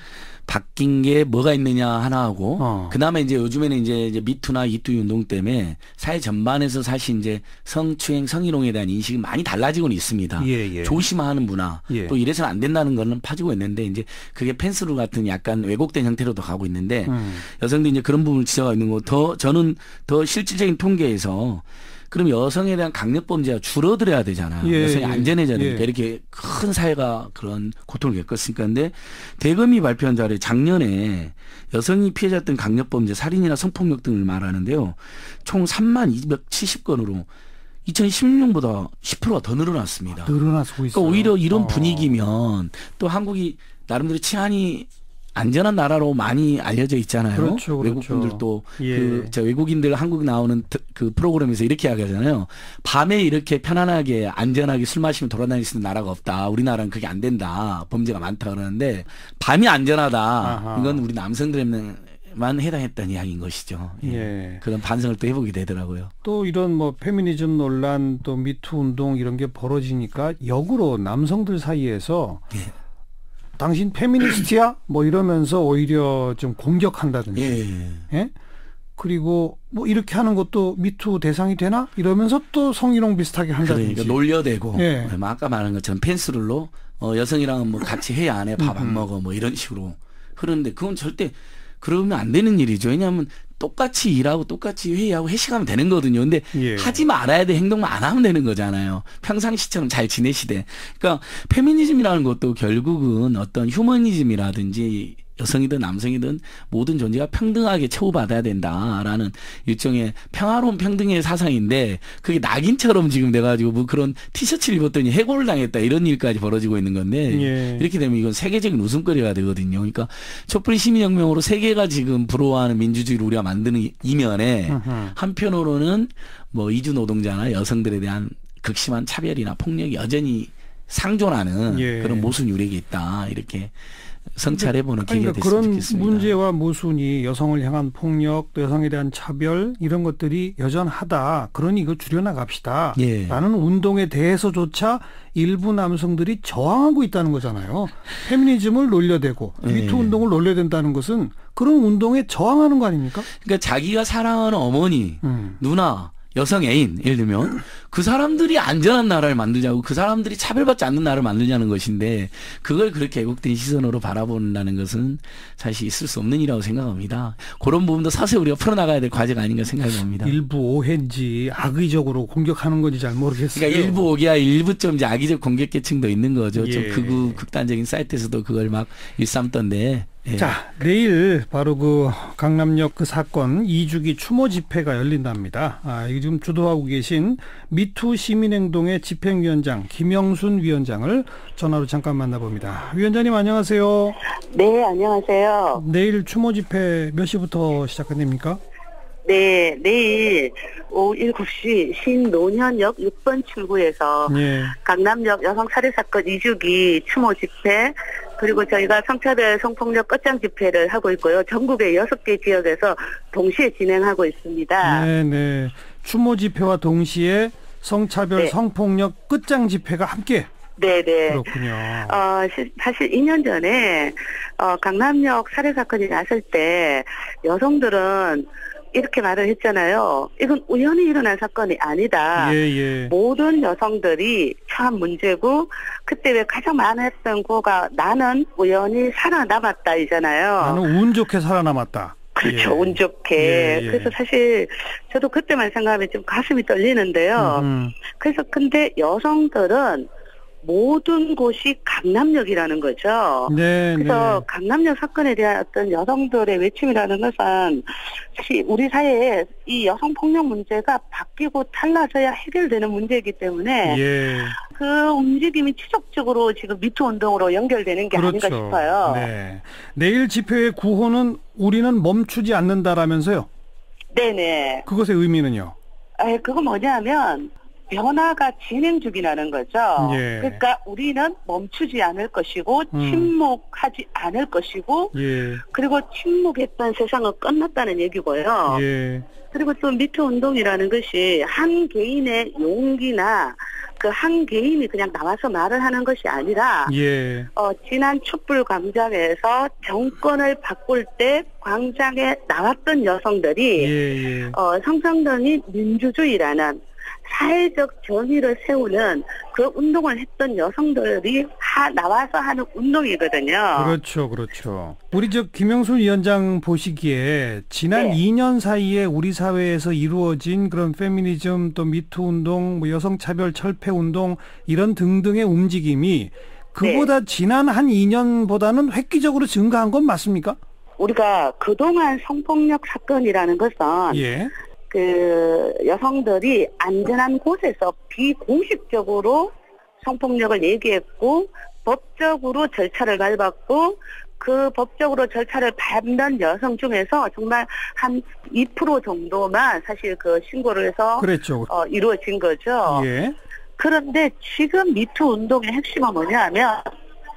바뀐 게 뭐가 있느냐 하나 하고 그다음에 이제 요즘에는 이제 미투나 이투 운동 때문에 사회 전반에서 사실 이제 성추행, 성희롱에 대한 인식이 많이 달라지고는 있습니다. 조심하는 문화 또 이래서는 안 된다는 거는 파지고 있는데 이제 그게 펜스룰 같은 약간 왜곡된 형태로도 가고 있는데 여성들이 이제 그런 부분을 지적하고 있는 거 저는 더 실질적인 통계에서 그럼 여성에 대한 강력범죄가 줄어들어야 되잖아요. 여성이 안전해져야 되니까 이렇게 큰 사회가 그런 고통을 겪었으니까. 근데 대검이 발표한 자료에 작년에 여성이 피해자였던 강력범죄, 살인이나 성폭력 등을 말하는데요. 총 3270건으로 2016년보다 10%가 더 늘어났습니다. 늘어나고 있어요. 그러니까 오히려 이런 분위기면 또 한국이 나름대로 치안이 안전한 나라로 많이 알려져 있잖아요. 그렇죠. 외국분들도 저 외국인들 한국 나오는 그 프로그램에서 이렇게 이야기하잖아요. 밤에 이렇게 편안하게 안전하게 술 마시면 돌아다닐 수 있는 나라가 없다. 우리나라는 그게 안 된다. 범죄가 많다 그러는데 밤이 안전하다. 이건 우리 남성들에만 해당했다는 이야기인 것이죠. 그런 반성을 또 해보게 되더라고요. 또 이런 뭐 페미니즘 논란 또 미투 운동 이런 게 벌어지니까 역으로 남성들 사이에서 당신 페미니스트야? 뭐 이러면서 오히려 좀 공격한다든지. 그리고 뭐 이렇게 하는 것도 미투 대상이 되나? 이러면서 또 성희롱 비슷하게 한다든지. 그러니까 놀려대고. 아까 말한 것처럼 펜스룰로 여성이랑은 뭐 같이 해야 안 해. 밥 안 먹어. 뭐 이런 식으로 흐르는데 그건 절대 그러면 안 되는 일이죠. 왜냐하면 똑같이 일하고 똑같이 회의하고 회식하면 되는 거거든요. 근데 하지 말아야 돼. 행동만 안 하면 되는 거잖아요. 평상시처럼 잘 지내시되. 그러니까 페미니즘이라는 것도 결국은 어떤 휴머니즘이라든지 여성이든 남성이든 모든 존재가 평등하게 처우받아야 된다라는 일종의 평화로운 평등의 사상인데 그게 낙인처럼 지금 돼가지고 뭐 그런 티셔츠를 입었더니 해고를 당했다 이런 일까지 벌어지고 있는 건데 이렇게 되면 이건 세계적인 웃음거리가 되거든요. 그러니까 촛불 시민혁명으로 세계가 지금 부러워하는 민주주의를 우리가 만드는 이면에 한편으로는 뭐 이주 노동자나 여성들에 대한 극심한 차별이나 폭력이 여전히 상존하는 그런 모순 유력이 있다 이렇게 성찰해보는 기회가 됐으면 좋겠습니다. 그런 문제와 모순이 여성을 향한 폭력, 또 여성에 대한 차별 이런 것들이 여전하다. 그러니 이거 줄여나갑시다. 라는 운동에 대해서조차 일부 남성들이 저항하고 있다는 거잖아요. 페미니즘을 놀려대고 미투 운동을 놀려댄다는 것은 그런 운동에 저항하는 거 아닙니까? 그러니까 자기가 사랑하는 어머니, 누나, 여성 애인 예를 들면 그 사람들이 안전한 나라를 만들자고 그 사람들이 차별받지 않는 나라를 만들자는 것인데 그걸 그렇게 왜곡된 시선으로 바라본다는 것은 사실 있을 수 없는 일이라고 생각합니다. 그런 부분도 서서히 우리가 풀어나가야 될 과제가 아닌가 생각해 봅니다. 일부 오해인지 악의적으로 공격하는 건지 잘 모르겠어요. 그러니까 일부 오해야 일부 좀 이제 악의적 공격 계층도 있는 거죠. 좀 극단적인 사이트에서도 그걸 막 일삼던데. 자, 내일 바로 그 강남역 그 사건 2주기 추모 집회가 열린답니다. 이거 지금 주도하고 계신 미투 시민행동의 집행위원장 김영순 위원장을 전화로 잠깐 만나봅니다. 위원장님 안녕하세요. 네, 안녕하세요. 내일 추모 집회 몇 시부터 시작됩니까? 네, 내일 오후 7시 신노년역 6번 출구에서 강남역 여성살해사건 2주기 추모 집회 그리고 저희가 성차별 성폭력 끝장 집회를 하고 있고요. 전국의 6개 지역에서 동시에 진행하고 있습니다. 네. 추모 집회와 동시에 성차별, 네. 성폭력 끝장 집회가 함께. 네네. 그렇군요. 사실 2년 전에 강남역 살해 사건이 났을 때 여성들은 이렇게 말을 했잖아요. 이건 우연히 일어난 사건이 아니다. 예. 모든 여성들이 처한 문제고 그때 왜 가장 많았던 거가 나는 우연히 살아남았다 이잖아요. 나는 운 좋게 살아남았다. 그렇죠. 운 좋게. 그래서 사실 저도 그때만 생각하면 좀 가슴이 떨리는데요. 그래서 근데 여성들은 모든 곳이 강남역이라는 거죠. 그래서 강남역 사건에 대한 어떤 여성들의 외침이라는 것은 사실 우리 사회에 이 여성폭력 문제가 바뀌고 달라져야 해결되는 문제이기 때문에 그 움직임이 지속적으로 지금 미투 운동으로 연결되는 게 아닌가 싶어요. 네. 내일 집회의 구호는 우리는 멈추지 않는다라면서요? 네네. 그것의 의미는요? 그거 뭐냐면 변화가 진행 중이라는 거죠. 그러니까 우리는 멈추지 않을 것이고 침묵하지 않을 것이고 그리고 침묵했던 세상은 끝났다는 얘기고요. 그리고 또 미투 운동이라는 것이 한 개인의 용기나 그 한 개인이 그냥 나와서 말을 하는 것이 아니라 지난 촛불 광장에서 정권을 바꿀 때 광장에 나왔던 여성들이 성상동이 민주주의라는 사회적 정의를 세우는 그 운동을 했던 여성들이 나와서 하는 운동이거든요. 그렇죠. 우리 김영순 위원장 보시기에 지난 2년 사이에 우리 사회에서 이루어진 그런 페미니즘 또 미투 운동, 뭐 여성차별 철폐 운동 이런 등등의 움직임이 그보다 지난 한 2년보다는 획기적으로 증가한 건 맞습니까? 우리가 그동안 성폭력 사건이라는 것은 그 여성들이 안전한 곳에서 비공식적으로 성폭력을 얘기했고 법적으로 절차를 밟았고 그 법적으로 절차를 밟는 여성 중에서 정말 한 2% 정도만 사실 그 신고를 해서 이루어진 거죠. 그런데 지금 미투 운동의 핵심은 뭐냐면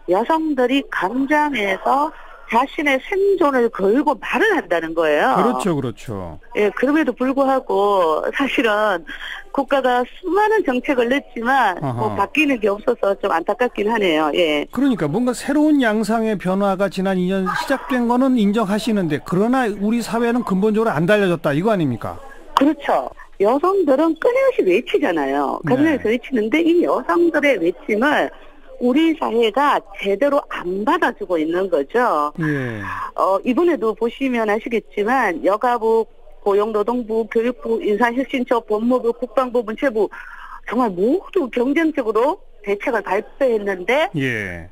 여성들이 광장에서 자신의 생존을 걸고 말을 한다는 거예요. 그렇죠. 그럼에도 불구하고 사실은 국가가 수많은 정책을 냈지만 뭐 바뀌는 게 없어서 좀 안타깝긴 하네요. 그러니까 뭔가 새로운 양상의 변화가 지난 2년 시작된 거는 인정하시는데 그러나 우리 사회는 근본적으로 안 달라졌다 이거 아닙니까? 그렇죠. 여성들은 끊임없이 외치잖아요. 끊임없이 외치는데 이 여성들의 외침을 우리 사회가 제대로 안 받아주고 있는 거죠. 이번에도 보시면 아시겠지만 여가부, 고용노동부, 교육부, 인사혁신처, 법무부, 국방부, 문체부 정말 모두 경쟁적으로 대책을 발표했는데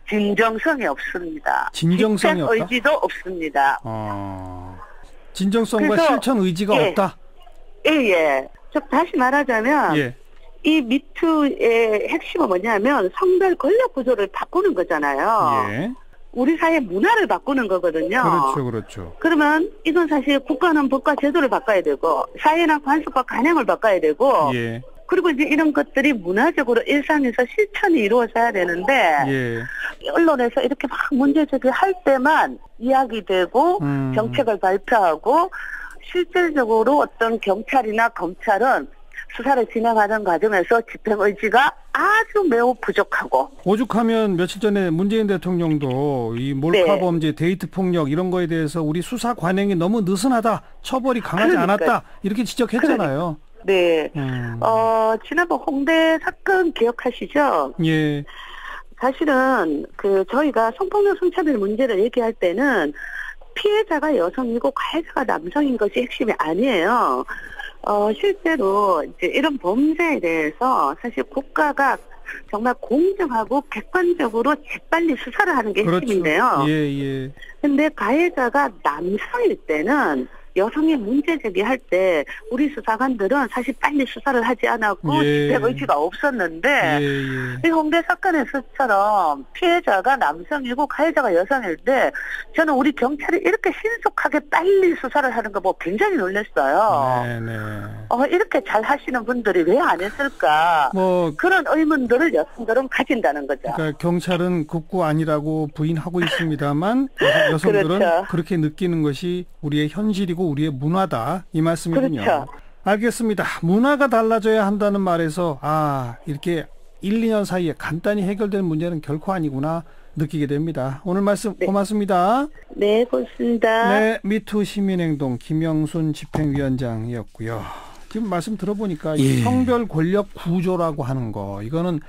진정성이 없습니다. 진정성이 없다? 의지도 없습니다. 진정성과 실천 의지가 없다? 즉 다시 말하자면 이 미투의 핵심은 뭐냐면 성별 권력 구조를 바꾸는 거잖아요. 우리 사회 문화를 바꾸는 거거든요. 그렇죠. 그러면 이건 사실 국가는 법과 제도를 바꿔야 되고 사회는 관습과 관행을 바꿔야 되고 그리고 이제 이런 것들이 문화적으로 일상에서 실천이 이루어져야 되는데 언론에서 이렇게 막 문제제기할 때만 이야기되고 정책을 발표하고 실질적으로 어떤 경찰이나 검찰은 수사를 진행하는 과정에서 집행 의지가 아주 매우 부족하고 오죽하면 며칠 전에 문재인 대통령도 이 몰카 범죄, 데이트 폭력 이런 거에 대해서 우리 수사 관행이 너무 느슨하다, 처벌이 강하지 않았다 이렇게 지적했잖아요. 지난번 홍대 사건 기억하시죠? 사실은 저희가 성폭력 성차별 문제를 얘기할 때는 피해자가 여성이고 가해자가 남성인 것이 핵심이 아니에요. 실제로 이제 이런 범죄에 대해서 사실 국가가 정말 공정하고 객관적으로 재빨리 수사를 하는 게 핵심인데요. 근데 가해자가 남성일 때는 여성이 문제 제기할 때 우리 수사관들은 사실 빨리 수사를 하지 않았고 집행 의지가 없었는데 이 홍대 사건에서처럼 피해자가 남성이고 가해자가 여성일 때 저는 우리 경찰이 이렇게 신속하게 빨리 수사를 하는 거 보고 굉장히 놀랐어요. 이렇게 잘 하시는 분들이 왜 안 했을까? 그런 의문들을 여성들은 가진다는 거죠. 그러니까 경찰은 극구 아니라고 부인하고 있습니다만 여성들은 그렇게 느끼는 것이 우리의 현실이고 우리의 문화다 이 말씀이군요. 알겠습니다. 문화가 달라져야 한다는 말에서 이렇게 1, 2년 사이에 간단히 해결될 문제는 결코 아니구나 느끼게 됩니다. 오늘 말씀 고맙습니다. 네, 고맙습니다. 네, 미투 시민행동 김영순 집행위원장이었고요. 지금 말씀 들어보니까 이 성별 권력 구조라고 하는 거, 이거는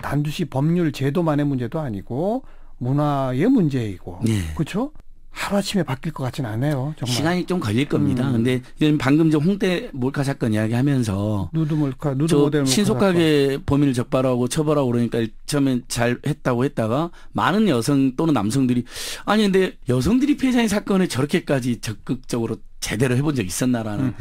단지 법률 제도만의 문제도 아니고 문화의 문제이고, 그렇죠? 하루아침에 바뀔 것 같지는 않아요. 정말. 시간이 좀 걸릴 겁니다. 근데 방금 저 홍대 몰카 사건 이야기하면서 누드 모델 몰카 신속하게 범인을 적발하고 처벌하고 그러니까 처음엔 잘 했다고 했다가 많은 여성 또는 남성들이 아니 근데 여성들이 피해자인 사건을 저렇게까지 적극적으로 제대로 해본 적 있었나라는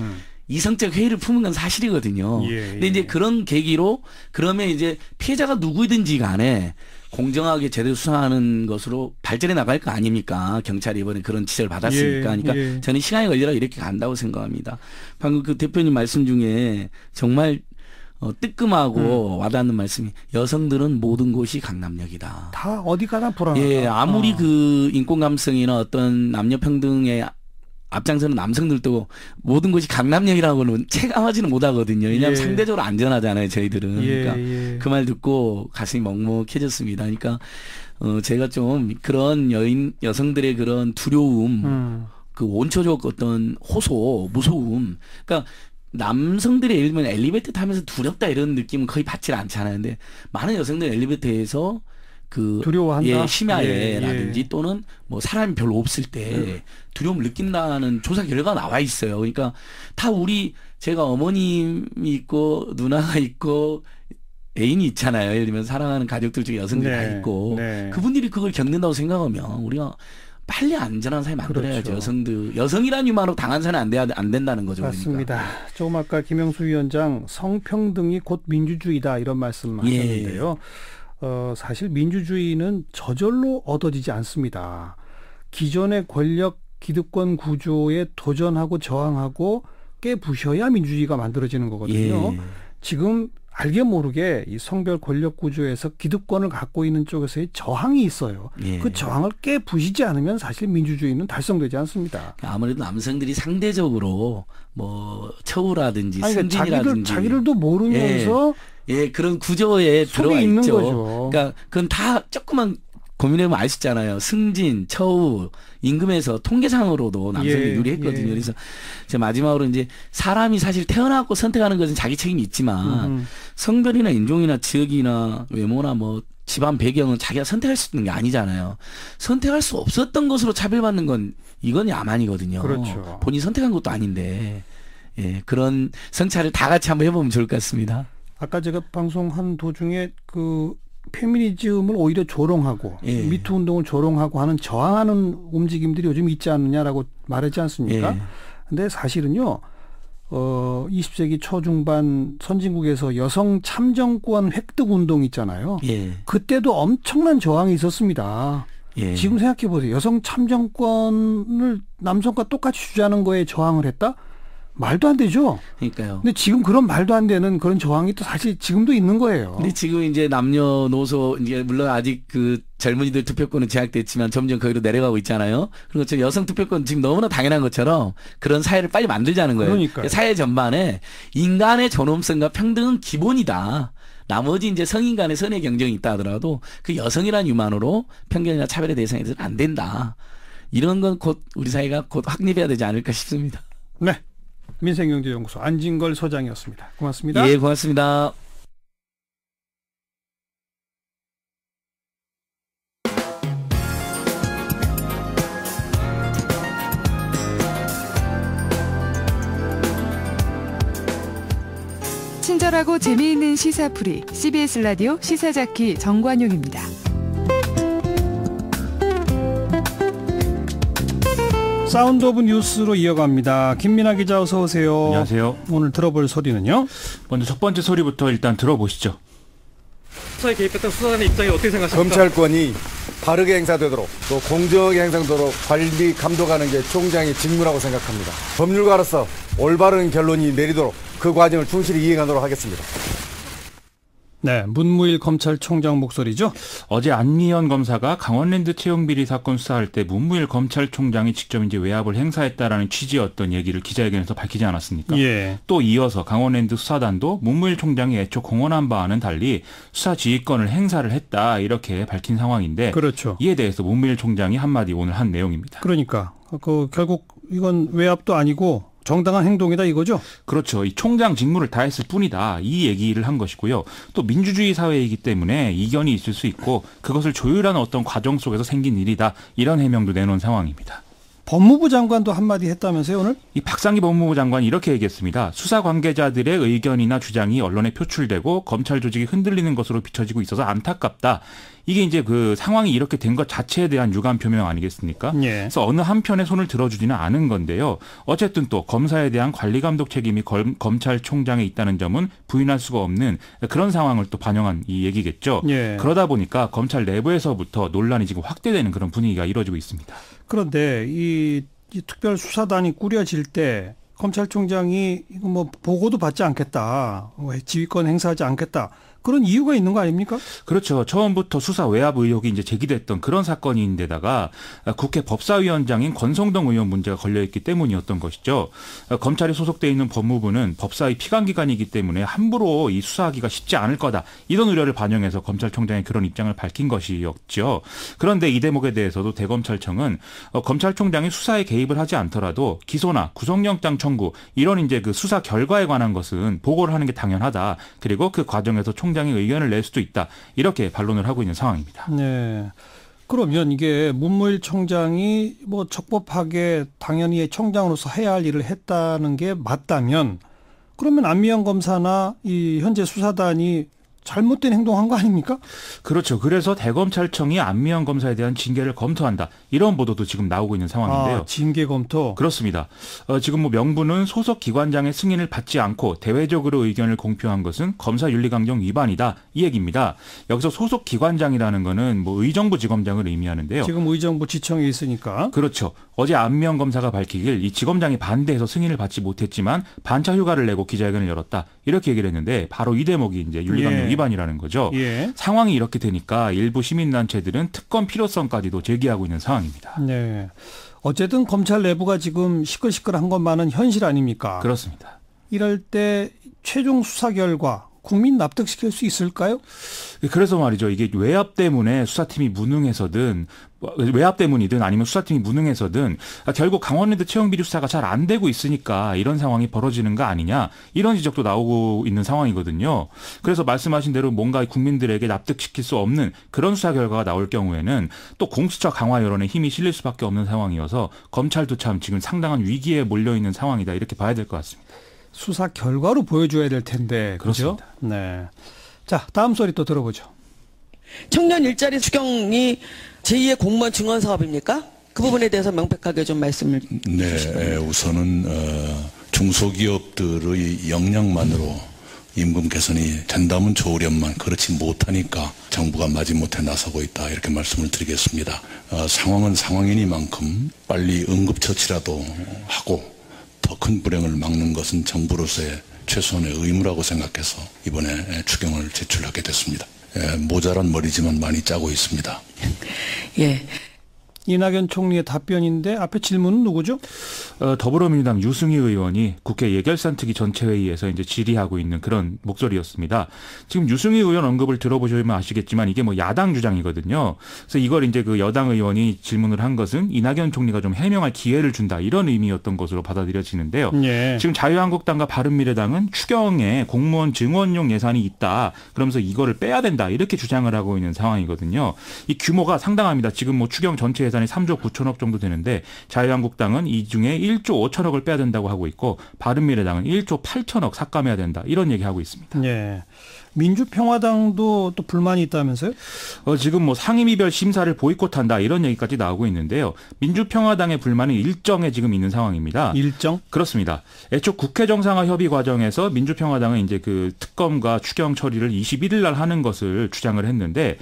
이성적 회의를 품은 건 사실이거든요. 근데 이제 그런 계기로 그러면 이제 피해자가 누구든지 간에 공정하게 제대로 수사하는 것으로 발전해 나갈 거 아닙니까? 경찰이 이번에 그런 지적을 받았으니까. 그러니까 저는 시간이 걸리라 이렇게 간다고 생각합니다. 방금 그 대표님 말씀 중에 정말 뜨끔하고 와닿는 말씀이 여성들은 모든 곳이 강남역이다. 다 어디 가나 불안하다. 예, 아무리 그 인권 감성이나 어떤 남녀 평등에 앞장서는 남성들도 모든 곳이 강남역이라고는 체감하지는 못하거든요. 왜냐하면 상대적으로 안전하잖아요, 저희들은. 그러니까 그 말 듣고 가슴이 먹먹해졌습니다. 그러니까 제가 좀 그런 여성들의 그런 두려움, 그 원초적 어떤 호소, 무서움, 그러니까 남성들이 예를 들면 엘리베이터 타면서 두렵다 이런 느낌은 거의 받지 않잖아요. 근데 많은 여성들 엘리베이터에서 그 두려워한다. 심야에라든지 또는 뭐 사람이 별로 없을 때 두려움을 느낀다는 조사 결과가 나와 있어요. 그러니까 다 제가 어머님이 있고 누나가 있고 애인이 있잖아요. 예를 들면 사랑하는 가족들 중에 여성들이 다 있고 그분들이 그걸 겪는다고 생각하면 우리가 빨리 안전한 사회 만들어야죠. 그렇죠. 여성이라는 이유만으로 당한 사람은 안 된다는 거죠. 맞습니다. 그러니까. 조금 아까 김영수 위원장 성평등이 곧 민주주의다 이런 말씀 하셨는데요. 사실 민주주의는 저절로 얻어지지 않습니다. 기존의 권력 기득권 구조에 도전하고 저항하고 깨부셔야 민주주의가 만들어지는 거거든요. 지금 알게 모르게 이 성별 권력 구조에서 기득권을 갖고 있는 쪽에서의 저항이 있어요. 그 저항을 깨부시지 않으면 사실 민주주의는 달성되지 않습니다. 아무래도 남성들이 상대적으로 뭐 처우라든지 승진이라든지 자기들도 모르면서 그런 구조에 들어와 있는 있죠. 거죠. 그러니까 그건 다 조금만 고민해보면 알 수 있잖아요. 승진, 처우, 임금에서 통계상으로도 남성들이 유리했거든요. 그래서 제 마지막으로 이제 사람이 사실 태어나고 선택하는 것은 자기 책임이 있지만 성별이나 인종이나 지역이나 외모나 뭐 집안 배경은 자기가 선택할 수 있는 게 아니잖아요. 선택할 수 없었던 것으로 차별받는 건 이건 야만이거든요. 그렇죠. 본인이 선택한 것도 아닌데 그런 성찰을 다 같이 한번 해보면 좋을 것 같습니다. 아까 제가 방송한 도중에 그 페미니즘을 오히려 조롱하고 미투 운동을 조롱하고 하는 저항하는 움직임들이 요즘 있지 않느냐라고 말했지 않습니까? 근데 사실은요. 20세기 초중반 선진국에서 여성 참정권 획득 운동 있잖아요. 그때도 엄청난 저항이 있었습니다. 지금 생각해 보세요. 여성 참정권을 남성과 똑같이 주자는 거에 저항을 했다? 말도 안 되죠. 그러니까요. 근데 지금 그런 말도 안 되는 그런 저항이 또 사실 지금도 있는 거예요. 근데 지금 이제 남녀노소 이제 물론 아직 그 젊은이들 투표권은 제약됐지만 점점 거기로 내려가고 있잖아요. 그리고 지금 여성 투표권 지금 너무나 당연한 것처럼 그런 사회를 빨리 만들자는 거예요. 그러니까요. 사회 전반에 인간의 존엄성과 평등은 기본이다. 나머지 이제 성인 간의 선의 경쟁이 있다 하더라도 그 여성이라는 이유만으로 편견이나 차별의 대상이 돼서는 안 된다. 이런 건 곧 우리 사회가 곧 확립해야 되지 않을까 싶습니다. 네. 민생경제연구소 안진걸 소장이었습니다. 고맙습니다. 예, 고맙습니다. 친절하고 재미있는 시사풀이 CBS 라디오 시사자키 정관용입니다. 사운드 오브 뉴스로 이어갑니다. 김민아 기자 어서 오세요. 안녕하세요. 오늘 들어볼 소리는요? 먼저 첫 번째 소리부터 일단 들어보시죠. 수사에 개입했던 수사관의 입장이 어떻게 생각하십니까? 검찰권이 바르게 행사되도록 또 공정하게 행사되도록 관리 감독하는 게 총장의 직무라고 생각합니다. 법률가로서 올바른 결론이 내리도록 그 과정을 충실히 이행하도록 하겠습니다. 네, 문무일 검찰총장 목소리죠. 어제 안미연 검사가 강원랜드 채용비리 사건 수사할 때 문무일 검찰총장이 직접 이제 외압을 행사했다라는 취지였던 얘기를 기자회견에서 밝히지 않았습니까? 예. 또 이어서 강원랜드 수사단도 문무일 총장이 애초 공언한 바와는 달리 수사 지휘권을 행사를 했다 이렇게 밝힌 상황인데, 그렇죠. 이에 대해서 문무일 총장이 한마디 오늘 한 내용입니다. 그러니까 결국 이건 외압도 아니고 정당한 행동이다 이거죠? 그렇죠. 이 총장 직무를 다했을 뿐이다. 이 얘기를 한 것이고요. 또 민주주의 사회이기 때문에 이견이 있을 수 있고 그것을 조율하는 어떤 과정 속에서 생긴 일이다. 이런 해명도 내놓은 상황입니다. 법무부 장관도 한마디 했다면서요, 오늘? 이 박상기 법무부 장관이 이렇게 얘기했습니다. 수사 관계자들의 의견이나 주장이 언론에 표출되고 검찰 조직이 흔들리는 것으로 비춰지고 있어서 안타깝다. 이게 이제 그 상황이 이렇게 된 것 자체에 대한 유감 표명 아니겠습니까? 예. 그래서 어느 한편에 손을 들어주지는 않은 건데요. 어쨌든 또 검사에 대한 관리 감독 책임이 검찰총장에 있다는 점은 부인할 수가 없는 그런 상황을 또 반영한 이 얘기겠죠. 예. 그러다 보니까 검찰 내부에서부터 논란이 지금 확대되는 그런 분위기가 이루어지고 있습니다. 그런데 이 특별수사단이 꾸려질 때 검찰총장이 이거 뭐 보고도 받지 않겠다, 지휘권 행사하지 않겠다, 그런 이유가 있는 거 아닙니까? 그렇죠. 처음부터 수사 외압 의혹이 이제 제기됐던 그런 사건인데다가 국회 법사위원장인 권성동 의원 문제가 걸려있기 때문이었던 것이죠. 검찰이 소속돼 있는 법무부는 법사위 피감기관이기 때문에 함부로 이 수사하기가 쉽지 않을 거다. 이런 우려를 반영해서 검찰총장이 그런 입장을 밝힌 것이었죠. 그런데 이 대목에 대해서도 대검찰청은 검찰총장이 수사에 개입을 하지 않더라도 기소나 구속영장 청구 이런 이제 그 수사 결과에 관한 것은 보고를 하는 게 당연하다. 그리고 그 과정에서 총장이 의견을 낼 수도 있다. 이렇게 반론을 하고 있는 상황입니다. 네. 그러면 이게 문무일 총장이 뭐 적법하게 당연히 총장으로서 해야 할 일을 했다는 게 맞다면, 그러면 안미연 검사나 이 현재 수사단이 잘못된 행동한 거 아닙니까? 그렇죠. 그래서 대검찰청이 안미연 검사에 대한 징계를 검토한다. 이런 보도도 지금 나오고 있는 상황인데요. 아, 징계 검토? 그렇습니다. 지금 뭐 명분은 소속 기관장의 승인을 받지 않고 대외적으로 의견을 공표한 것은 검사윤리강령 위반이다. 이 얘기입니다. 여기서 소속 기관장이라는 거는 뭐 의정부 지검장을 의미하는데요. 지금 의정부 지청에 있으니까. 그렇죠. 어제 안미연 검사가 밝히길 이 지검장이 반대해서 승인을 받지 못했지만 반차 휴가를 내고 기자회견을 열었다. 이렇게 얘기를 했는데 바로 이 대목이 이제 윤리강령 위반이라는 거죠. 예. 상황이 이렇게 되니까 일부 시민단체들은 특검 필요성까지도 제기하고 있는 상황입니다. 네. 어쨌든 검찰 내부가 지금 시끌시끌한 것만은 현실 아닙니까? 그렇습니다. 이럴 때 최종 수사 결과 국민 납득시킬 수 있을까요? 그래서 말이죠. 이게 외압 때문에 수사팀이 무능해서든 외압 때문이든 아니면 수사팀이 무능해서든 결국 강원랜드 채용비리 수사가 잘 안 되고 있으니까 이런 상황이 벌어지는 거 아니냐, 이런 지적도 나오고 있는 상황이거든요. 그래서 말씀하신 대로 뭔가 국민들에게 납득시킬 수 없는 그런 수사 결과가 나올 경우에는 또 공수처 강화 여론에 힘이 실릴 수밖에 없는 상황이어서 검찰도 참 지금 상당한 위기에 몰려있는 상황이다, 이렇게 봐야 될 것 같습니다. 수사 결과로 보여줘야 될 텐데. 그렇습니다. 그렇죠? 네. 자, 다음 소리 또 들어보죠. 청년 일자리 추경이 제2의 공무원 증원 사업입니까? 그 부분에 대해서 명백하게 좀 말씀을 주시면. 네, 우선은 중소기업들의 역량만으로 임금 개선이 된다면 좋으련만 그렇지 못하니까 정부가 마지못해 나서고 있다, 이렇게 말씀을 드리겠습니다. 상황은 상황이니만큼 빨리 응급처치라도 하고 더 큰 불행을 막는 것은 정부로서의 최소한의 의무라고 생각해서 이번에 추경을 제출하게 됐습니다. 모자란 머리지만 많이 짜고 있습니다. 예. 이낙연 총리의 답변인데 앞에 질문은 누구죠? 더불어민주당 유승희 의원이 국회 예결산특위 전체회의에서 이제 질의하고 있는 그런 목소리였습니다. 지금 유승희 의원 언급을 들어보시면 아시겠지만 이게 뭐 야당 주장이거든요. 그래서 이걸 이제 그 여당 의원이 질문을 한 것은 이낙연 총리가 좀 해명할 기회를 준다, 이런 의미였던 것으로 받아들여지는데요. 예. 지금 자유한국당과 바른미래당은 추경에 공무원 증원용 예산이 있다, 그러면서 이거를 빼야 된다, 이렇게 주장을 하고 있는 상황이거든요. 이 규모가 상당합니다. 지금 뭐 추경 전체 예산이 3조 9천억 정도 되는데 자유한국당은 이 중에 1조 5천억을 빼야 된다고 하고 있고 바른미래당은 1조 8천억 삭감해야 된다, 이런 얘기하고 있습니다. 네. 민주평화당도 또 불만이 있다면서요? 지금 뭐 상임위별 심사를 보이콧한다, 이런 얘기까지 나오고 있는데요. 민주평화당의 불만은 일정에 지금 있는 상황입니다. 일정? 그렇습니다. 애초 국회 정상화 협의 과정에서 민주평화당은 이제 그 특검과 추경 처리를 21일 날 하는 것을 주장을 했는데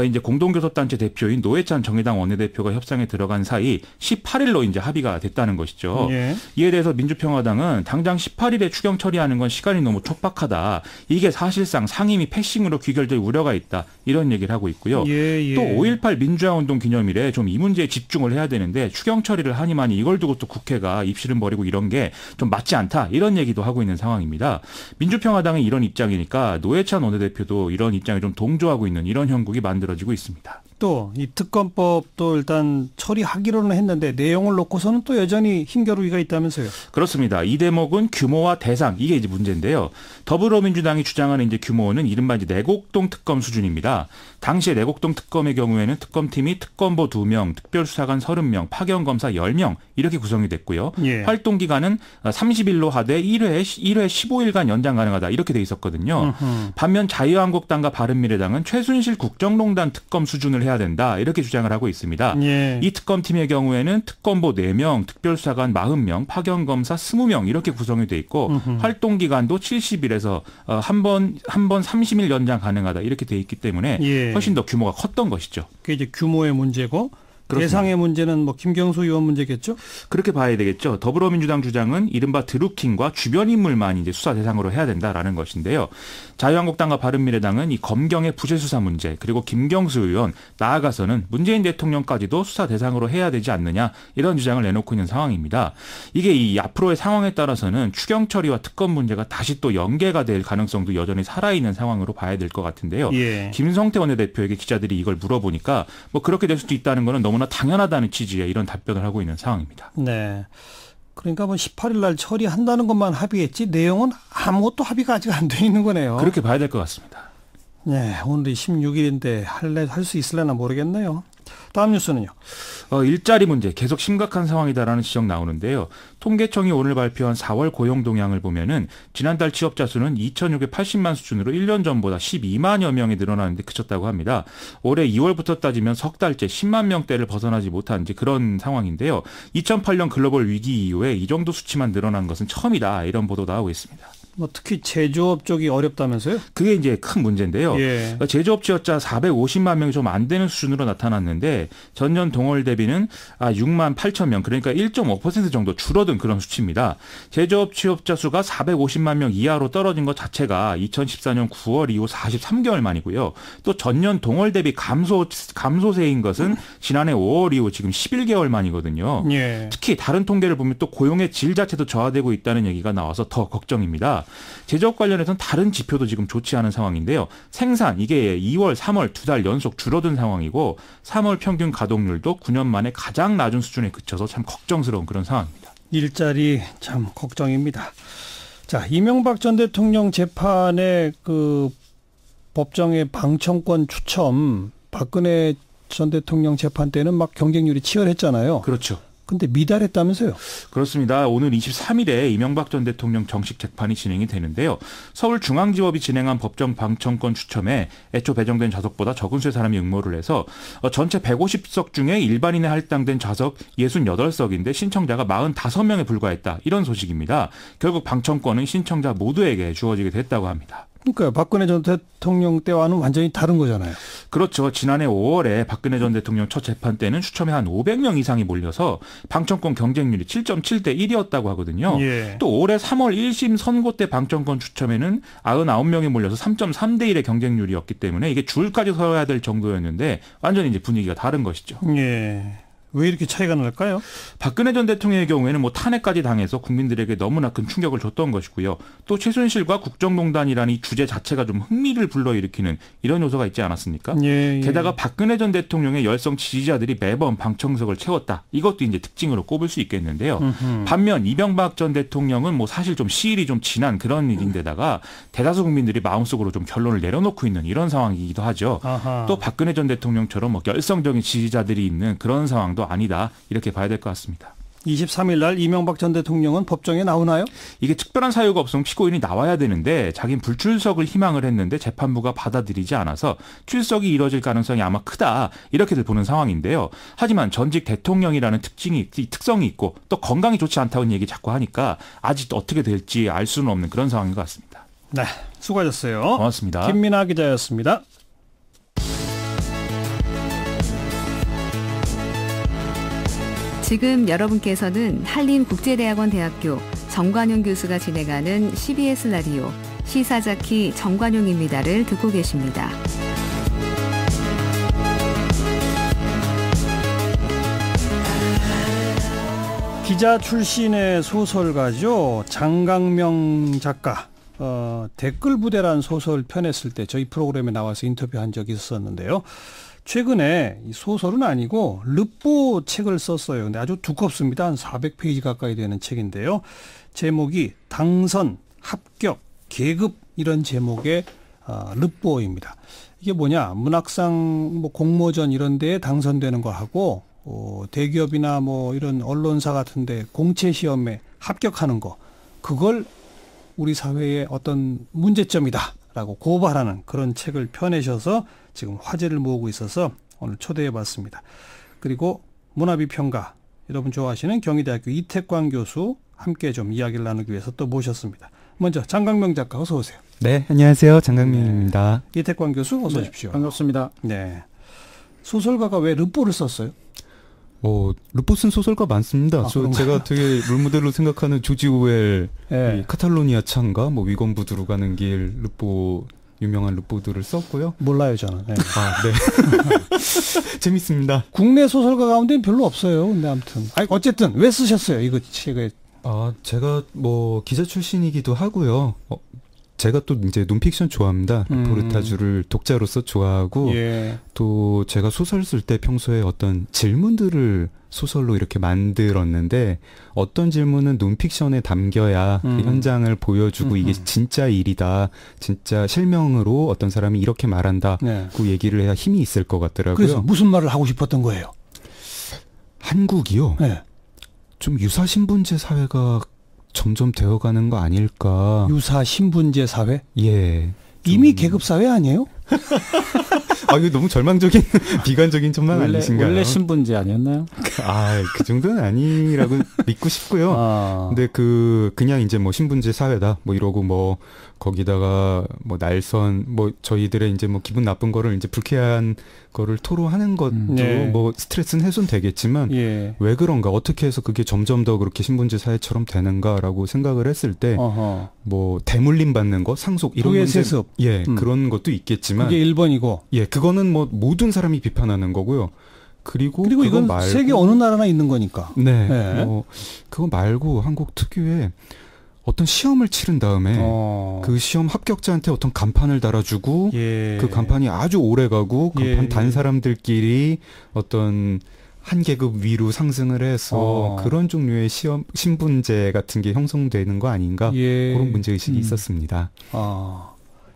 이제 공동교섭단체 대표인 노회찬 정의당 원내대표가 협상에 들어간 사이 18일로 이제 합의가 됐다는 것이죠. 예. 이에 대해서 민주평화당은 당장 18일에 추경 처리하는 건 시간이 너무 촉박하다. 이게 사실상 상임위 패싱으로 귀결될 우려가 있다. 이런 얘기를 하고 있고요. 예. 또 5.18 민주화운동 기념일에 좀 이 문제에 집중을 해야 되는데 추경 처리를 하니만이 이걸 두고 또 국회가 입씨름 벌이고 이런 게 좀 맞지 않다. 이런 얘기도 하고 있는 상황입니다. 민주평화당의 이런 입장이니까 노회찬 원내대표도 이런 입장에 좀 동조하고 있는 이런 형국이 만들어지고 있습니다. 또 이 특검법도 일단 처리하기로는 했는데 내용을 놓고서는 또 여전히 힘겨루기가 있다면서요. 그렇습니다. 이 대목은 규모와 대상 이게 이제 문제인데요. 더불어민주당이 주장하는 이제 규모는 이른바 이제 내곡동 특검 수준입니다. 당시에 내곡동 특검의 경우에는 특검팀이 특검보 2명, 특별수사관 30명, 파견검사 10명 이렇게 구성이 됐고요. 예. 활동 기간은 30일로 하되 1회 15일간 연장 가능하다 이렇게 돼 있었거든요. 반면 자유한국당과 바른미래당은 최순실 국정농단 특검 수준을 해야 된다 이렇게 주장을 하고 있습니다. 예. 이 특검팀의 경우에는 특검보 4명, 특별수사관 40명, 파견검사 20명 이렇게 구성이 돼 있고 활동 기간도 70일에서 한 번 30일 연장 가능하다 이렇게 돼 있기 때문에 예. 훨씬 더 규모가 컸던 것이죠. 그게 이제 규모의 문제고 그렇습니다. 대상의 문제는 뭐 김경수 의원 문제겠죠? 그렇게 봐야 되겠죠. 더불어민주당 주장은 이른바 드루킹과 주변 인물만 이제 수사 대상으로 해야 된다라는 것인데요. 자유한국당과 바른미래당은 이 검경의 부실 수사 문제 그리고 김경수 의원 나아가서는 문재인 대통령까지도 수사 대상으로 해야 되지 않느냐 이런 주장을 내놓고 있는 상황입니다. 이게 이 앞으로의 상황에 따라서는 추경 처리와 특검 문제가 다시 또 연계가 될 가능성도 여전히 살아있는 상황으로 봐야 될 것 같은데요. 예. 김성태 원내대표에게 기자들이 이걸 물어보니까 뭐 그렇게 될 수도 있다는 거는 너무나 당연하다는 취지의 이런 답변을 하고 있는 상황입니다. 네. 그러니까 뭐 18일 날 처리한다는 것만 합의했지 내용은 아무것도 합의가 아직 안 돼 있는 거네요. 그렇게 봐야 될 것 같습니다. 네, 오늘이 16일인데 할 수 있을려나 모르겠네요. 다음 뉴스는요. 일자리 문제 계속 심각한 상황이다라는 지적 나오는데요. 통계청이 오늘 발표한 4월 고용 동향을 보면은 지난달 취업자 수는 2,680만 수준으로 1년 전보다 12만여 명이 늘어나는데 그쳤다고 합니다. 올해 2월부터 따지면 석 달째 10만 명대를 벗어나지 못한 이제 그런 상황인데요. 2008년 글로벌 위기 이후에 이 정도 수치만 늘어난 것은 처음이다 이런 보도 나오고 있습니다. 뭐 특히 제조업 쪽이 어렵다면서요? 그게 이제 큰 문제인데요. 예. 제조업 취업자 450만 명이 좀 안 되는 수준으로 나타났는데 전년 동월 대비는 6만 8천 명 그러니까 1.5% 정도 줄어든 그런 수치입니다. 제조업 취업자 수가 450만 명 이하로 떨어진 것 자체가 2014년 9월 이후 43개월 만이고요. 또 전년 동월 대비 감소세인 것은 지난해 5월 이후 지금 11개월 만이거든요. 예. 특히 다른 통계를 보면 또 고용의 질 자체도 저하되고 있다는 얘기가 나와서 더 걱정입니다. 제조업 관련해서는 다른 지표도 지금 좋지 않은 상황인데요. 생산 이게 2월, 3월 2달 연속 줄어든 상황이고 3월 평균 가동률도 9년 만에 가장 낮은 수준에 그쳐서 참 걱정스러운 그런 상황입니다. 일자리 참 걱정입니다. 자, 이명박 전 대통령 재판의 그 법정의 방청권 추첨 박근혜 전 대통령 재판 때는 막 경쟁률이 치열했잖아요. 그렇죠. 근데 미달했다면서요? 그렇습니다. 오늘 23일에 이명박 전 대통령 정식 재판이 진행이 되는데요. 서울중앙지법이 진행한 법정 방청권 추첨에 애초 배정된 좌석보다 적은 수의 사람이 응모를 해서 전체 150석 중에 일반인에 할당된 좌석 68석인데 신청자가 45명에 불과했다. 이런 소식입니다. 결국 방청권은 신청자 모두에게 주어지게 됐다고 합니다. 그러니까 박근혜 전 대통령 때와는 완전히 다른 거잖아요. 그렇죠. 지난해 5월에 박근혜 전 대통령 첫 재판 때는 추첨에 한 500명 이상이 몰려서 방청권 경쟁률이 7.7대 1이었다고 하거든요. 예. 또 올해 3월 1심 선고 때 방청권 추첨에는 99명이 몰려서 3.3대 1의 경쟁률이었기 때문에 이게 줄까지 서야 될 정도였는데 완전히 이제 분위기가 다른 것이죠. 예. 왜 이렇게 차이가 날까요? 박근혜 전 대통령의 경우에는 뭐 탄핵까지 당해서 국민들에게 너무나 큰 충격을 줬던 것이고요. 또 최순실과 국정농단이라는 이 주제 자체가 좀 흥미를 불러일으키는 이런 요소가 있지 않았습니까? 예. 게다가 박근혜 전 대통령의 열성 지지자들이 매번 방청석을 채웠다. 이것도 이제 특징으로 꼽을 수 있겠는데요. 반면 이명박 전 대통령은 뭐 사실 좀 시일이 좀 지난 그런 일인데다가 대다수 국민들이 마음속으로 좀 결론을 내려놓고 있는 이런 상황이기도 하죠. 아하. 또 박근혜 전 대통령처럼 뭐 열성적인 지지자들이 있는 그런 상황도 아니다 이렇게 봐야 될 것 같습니다. 23일 날 이명박 전 대통령은 법정에 나오나요? 이게 특별한 사유가 없으면 피고인이 나와야 되는데 자기는 불출석을 희망을 했는데 재판부가 받아들이지 않아서 출석이 이뤄질 가능성이 아마 크다 이렇게들 보는 상황인데요. 하지만 전직 대통령이라는 특성이 있고 또 건강이 좋지 않다는 얘기 자꾸 하니까 아직 어떻게 될지 알 수는 없는 그런 상황인 것 같습니다. 네, 수고하셨어요. 고맙습니다. 김민아 기자였습니다. 지금 여러분께서는 한림국제대학원 대학교 정관용 교수가 진행하는 CBS 라디오 시사자키 정관용입니다를 듣고 계십니다. 기자 출신의 소설가죠. 장강명 작가. 댓글 부대라는 소설 펴냈을 때 저희 프로그램에 나와서 인터뷰한 적이 있었는데요. 최근에 이 소설은 아니고 르뽀 책을 썼어요. 근데 아주 두껍습니다. 한 400페이지 가까이 되는 책인데요. 제목이 당선, 합격, 계급 이런 제목의 르뽀입니다. 이게 뭐냐? 문학상 뭐 공모전 이런 데에 당선되는 거 하고 대기업이나 뭐 이런 언론사 같은 데 공채 시험에 합격하는 거, 그걸 우리 사회의 어떤 문제점이다라고 고발하는 그런 책을 펴내셔서 지금 화제를 모으고 있어서 오늘 초대해 봤습니다. 그리고 문화비평가, 여러분 좋아하시는 경희대학교 이태광 교수 함께 좀 이야기를 나누기 위해서 또 모셨습니다. 먼저 장강명 작가 어서 오세요. 네, 안녕하세요. 장강명입니다. 네. 이태광 교수 어서 오십시오. 반갑습니다. 네. 소설가가 왜 르뽀를 썼어요? 르뽀 쓴 소설가 많습니다. 제가 되게 롤모델로 생각하는 조지 오웰, 네. 카탈로니아 창가, 뭐 위건부두로 가는 길, 르뽀, 유명한 르뽀들을 썼고요. 몰라요, 저는. 네. 네. 재밌습니다. 국내 소설가 가운데는 별로 없어요. 근데 아무튼. 어쨌든 왜 쓰셨어요, 이거 책을? 제가 뭐 기자 출신이기도 하고요. 제가 또 이제 논픽션 좋아합니다. 포르타주를 독자로서 좋아하고, 예. 또 제가 소설 쓸 때 평소에 어떤 질문들을 소설로 이렇게 만들었는데, 어떤 질문은 논픽션에 담겨야 그 현장을 보여주고 이게 진짜 일이다, 진짜 실명으로 어떤 사람이 이렇게 말한다, 네. 그 얘기를 해야 힘이 있을 것 같더라고요. 그래서 무슨 말을 하고 싶었던 거예요? 한국이요? 네. 좀 유사신분제 사회가 점점 되어가는 거 아닐까. 유사 신분제 사회? 예. 이미 계급 사회 아니에요? 이거 너무 절망적인, 비관적인 전망 아니신가요? 원래 신분제 아니었나요? 그 정도는 아니라고 믿고 싶고요. 근데 그냥 이제 뭐 신분제 사회다, 뭐 이러고 뭐, 거기다가 뭐 날선, 뭐 저희들의 이제 뭐 기분 나쁜 거를 이제 불쾌한 거를 토로하는 것도 네. 뭐 스트레스는 해소되겠지만, 예. 왜 그런가, 어떻게 해서 그게 점점 더 그렇게 신분제 사회처럼 되는가라고 생각을 했을 때, 뭐 대물림 받는 거, 상속 이런 문제, 세습. 예, 그런 것도 있겠지만, 그게 1번이고, 예, 그거는 뭐 모든 사람이 비판하는 거고요. 그리고 이건 말고, 세계 어느 나라나 있는 거니까. 네. 네. 그거 말고 한국 특유의 어떤 시험을 치른 다음에 그 시험 합격자한테 어떤 간판을 달아주고, 예. 그 간판이 아주 오래 가고, 간판 예. 단 사람들끼리 어떤 한 계급 위로 상승을 해서 그런 종류의 신분제 같은 게 형성되는 거 아닌가, 예. 그런 문제의식이 있었습니다.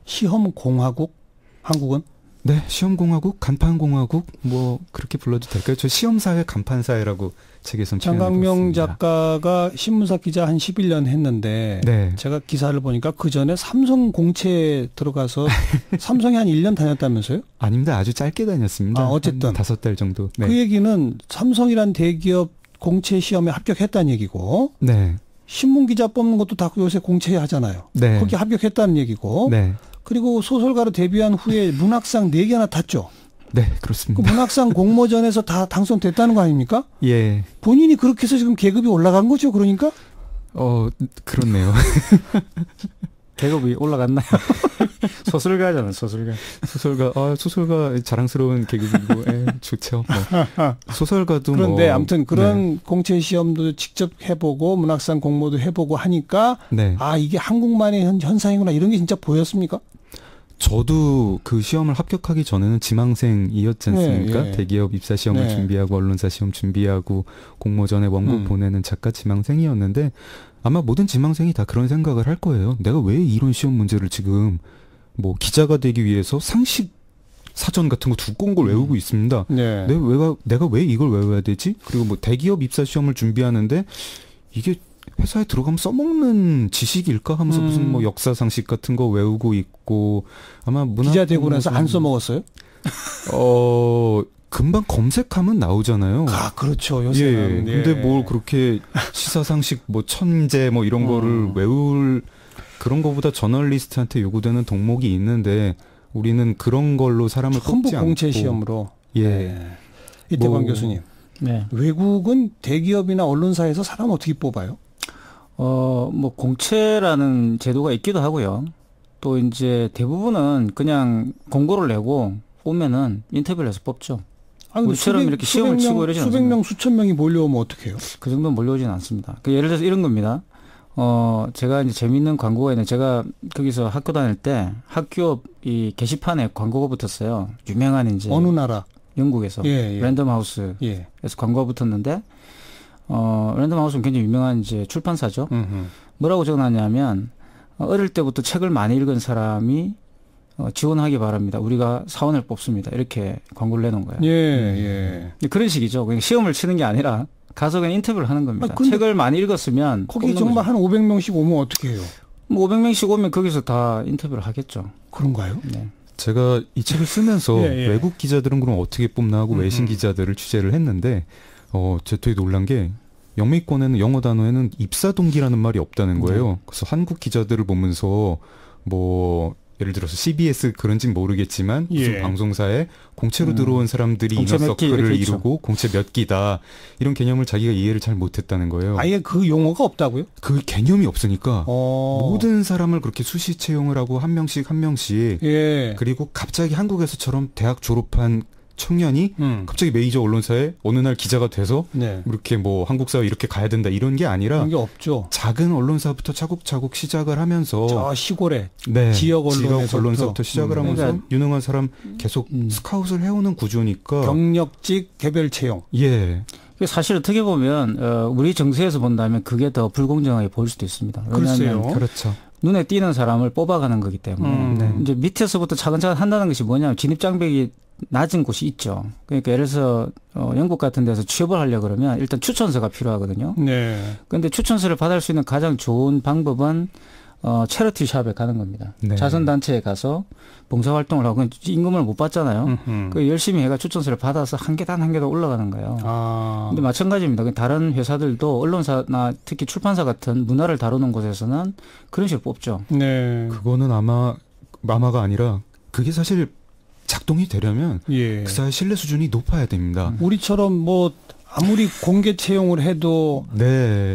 시험공화국? 한국은? 네, 시험공화국, 간판공화국, 뭐 그렇게 불러도 될까요? 저 시험사회, 간판사회라고 책에선 장강명 작가가 신문사 기자 한 11년 했는데, 네. 제가 기사를 보니까 그 전에 삼성 공채에 들어가서 삼성에 한 1년 다녔다면서요? 아닙니다. 아주 짧게 다녔습니다. 어쨌든 5달 정도. 네. 그 얘기는 삼성이란 대기업 공채 시험에 합격했다는 얘기고, 네. 신문 기자 뽑는 것도 다 요새 공채 하잖아요. 네. 거기 합격했다는 얘기고, 네. 그리고 소설가로 데뷔한 후에 문학상 4개나 탔죠. 네, 그렇습니다. 그 문학상 공모전에서 다 당선됐다는 거 아닙니까? 예. 본인이 그렇게 해서 지금 계급이 올라간 거죠, 그러니까? 그렇네요. 계급이 올라갔나요? 소설가잖아, 소설가. 소설가 자랑스러운 계급이고, 좋죠. 뭐. 소설가도 그런데 아무튼 그런 네. 공채 시험도 직접 해보고 문학상 공모도 해보고 하니까, 네. 이게 한국만의 현상이구나, 이런 게 진짜 보였습니까? 저도 그 시험을 합격하기 전에는 지망생이었지 않습니까? 네, 예. 대기업 입사 시험을 네. 준비하고 언론사 시험 준비하고 공모전에 원고 보내는 작가 지망생이었는데, 아마 모든 지망생이 다 그런 생각을 할 거예요. 내가 왜 이런 시험 문제를 지금 뭐 기자가 되기 위해서 상식 사전 같은 거 두꺼운 걸 외우고 있습니다. 네. 내가 왜 이걸 외워야 되지? 그리고 뭐 대기업 입사 시험을 준비하는데 이게 회사에 들어가면 써먹는 지식일까 하면서 무슨 뭐 역사 상식 같은 거 외우고 있고, 아마 기자 되고 나서 안 써먹었어요? 금방 검색하면 나오잖아요. 그렇죠. 요새는. 예. 근데 뭘 그렇게 시사상식 뭐 천재 뭐 이런 거를 외울, 그런 거보다 저널리스트한테 요구되는 덕목이 있는데 우리는 그런 걸로 사람을 뽑지 않고. 공채 시험으로. 예. 네. 이태광 교수님. 네. 외국은 대기업이나 언론사에서 사람 어떻게 뽑아요? 뭐 공채라는 제도가 있기도 하고요. 또 이제 대부분은 그냥 공고를 내고 오면은 인터뷰를 해서 뽑죠. 우리처럼 이렇게 시험을 치고 이러지 않습니다. 수백 명, 수천 명이 몰려오면 어떡해요? 그 정도는 몰려오진 않습니다. 예를 들어서 이런 겁니다. 제가 이제 재미있는 광고가 있는데, 제가 거기서 학교 다닐 때 학교 이 게시판에 광고가 붙었어요. 유명한 이제. 어느 나라? 영국에서. 랜덤 하우스에서 광고가 붙었는데, 랜덤 하우스는 굉장히 유명한 이제 출판사죠. 뭐라고 적어놨냐면, 어릴 때부터 책을 많이 읽은 사람이 지원하기 바랍니다. 우리가 사원을 뽑습니다. 이렇게 광고를 내놓은 거예요. 그런 식이죠. 그냥 시험을 치는 게 아니라 가서 그냥 인터뷰를 하는 겁니다. 책을 많이 읽었으면 거기 정말 한 500명씩 오면 어떻게 해요? 뭐 500명씩 오면 거기서 다 인터뷰를 하겠죠. 그런가요? 네. 제가 이 책을 쓰면서 외국 기자들은 그럼 어떻게 뽑나 하고 외신 기자들을 취재를 했는데 제 되게 놀란 게 영미권에는 영어 단어에는 입사 동기라는 말이 없다는 거예요. 그래서 한국 기자들을 보면서 뭐 예를 들어서 CBS 그런지는 모르겠지만 무슨 방송사에 공채로 들어온 사람들이 이너서클을 이루고 공채 몇 기다 이런 개념을 자기가 이해를 잘 못했다는 거예요. 아예 그 용어가 없다고요? 그 개념이 없으니까 모든 사람을 그렇게 수시 채용을 하고 한 명씩 그리고 갑자기 한국에서처럼 대학 졸업한 청년이 갑자기 메이저 언론사에 어느 날 기자가 돼서 이렇게 뭐 한국사회 이렇게 가야 된다 이런 게 아니라 그런 게 없죠. 작은 언론사부터 차곡차곡 시작을 하면서 저 시골에 지역 언론사부터 시작을 하면서 그러니까 유능한 사람 계속 스카웃을 해오는 구조니까 경력직 개별 채용. 사실 어떻게 보면 우리 정세에서 본다면 그게 더 불공정하게 보일 수도 있습니다. 글쎄요. 그렇죠. 눈에 띄는 사람을 뽑아가는 거기 때문에 이제 밑에서부터 차근차근 한다는 것이 뭐냐면 진입장벽이 낮은 곳이 있죠. 그러니까 예를 들어서 영국 같은 데서 취업을 하려고 그러면 일단 추천서가 필요하거든요. 그런데 추천서를 받을 수 있는 가장 좋은 방법은 체리티 샵에 가는 겁니다. 자선단체에 가서 봉사활동을 하고 임금을 못 받잖아요. 그 열심히 해가 추천서를 받아서 한 계단 한 계단 올라가는 거예요. 근데 마찬가지입니다. 다른 회사들도 언론사나 특히 출판사 같은 문화를 다루는 곳에서는 그런 식으로 뽑죠. 그거는 아마가 아니라 그게 사실 작동이 되려면 그 사회 신뢰 수준이 높아야 됩니다. 우리처럼 뭐 아무리 공개 채용을 해도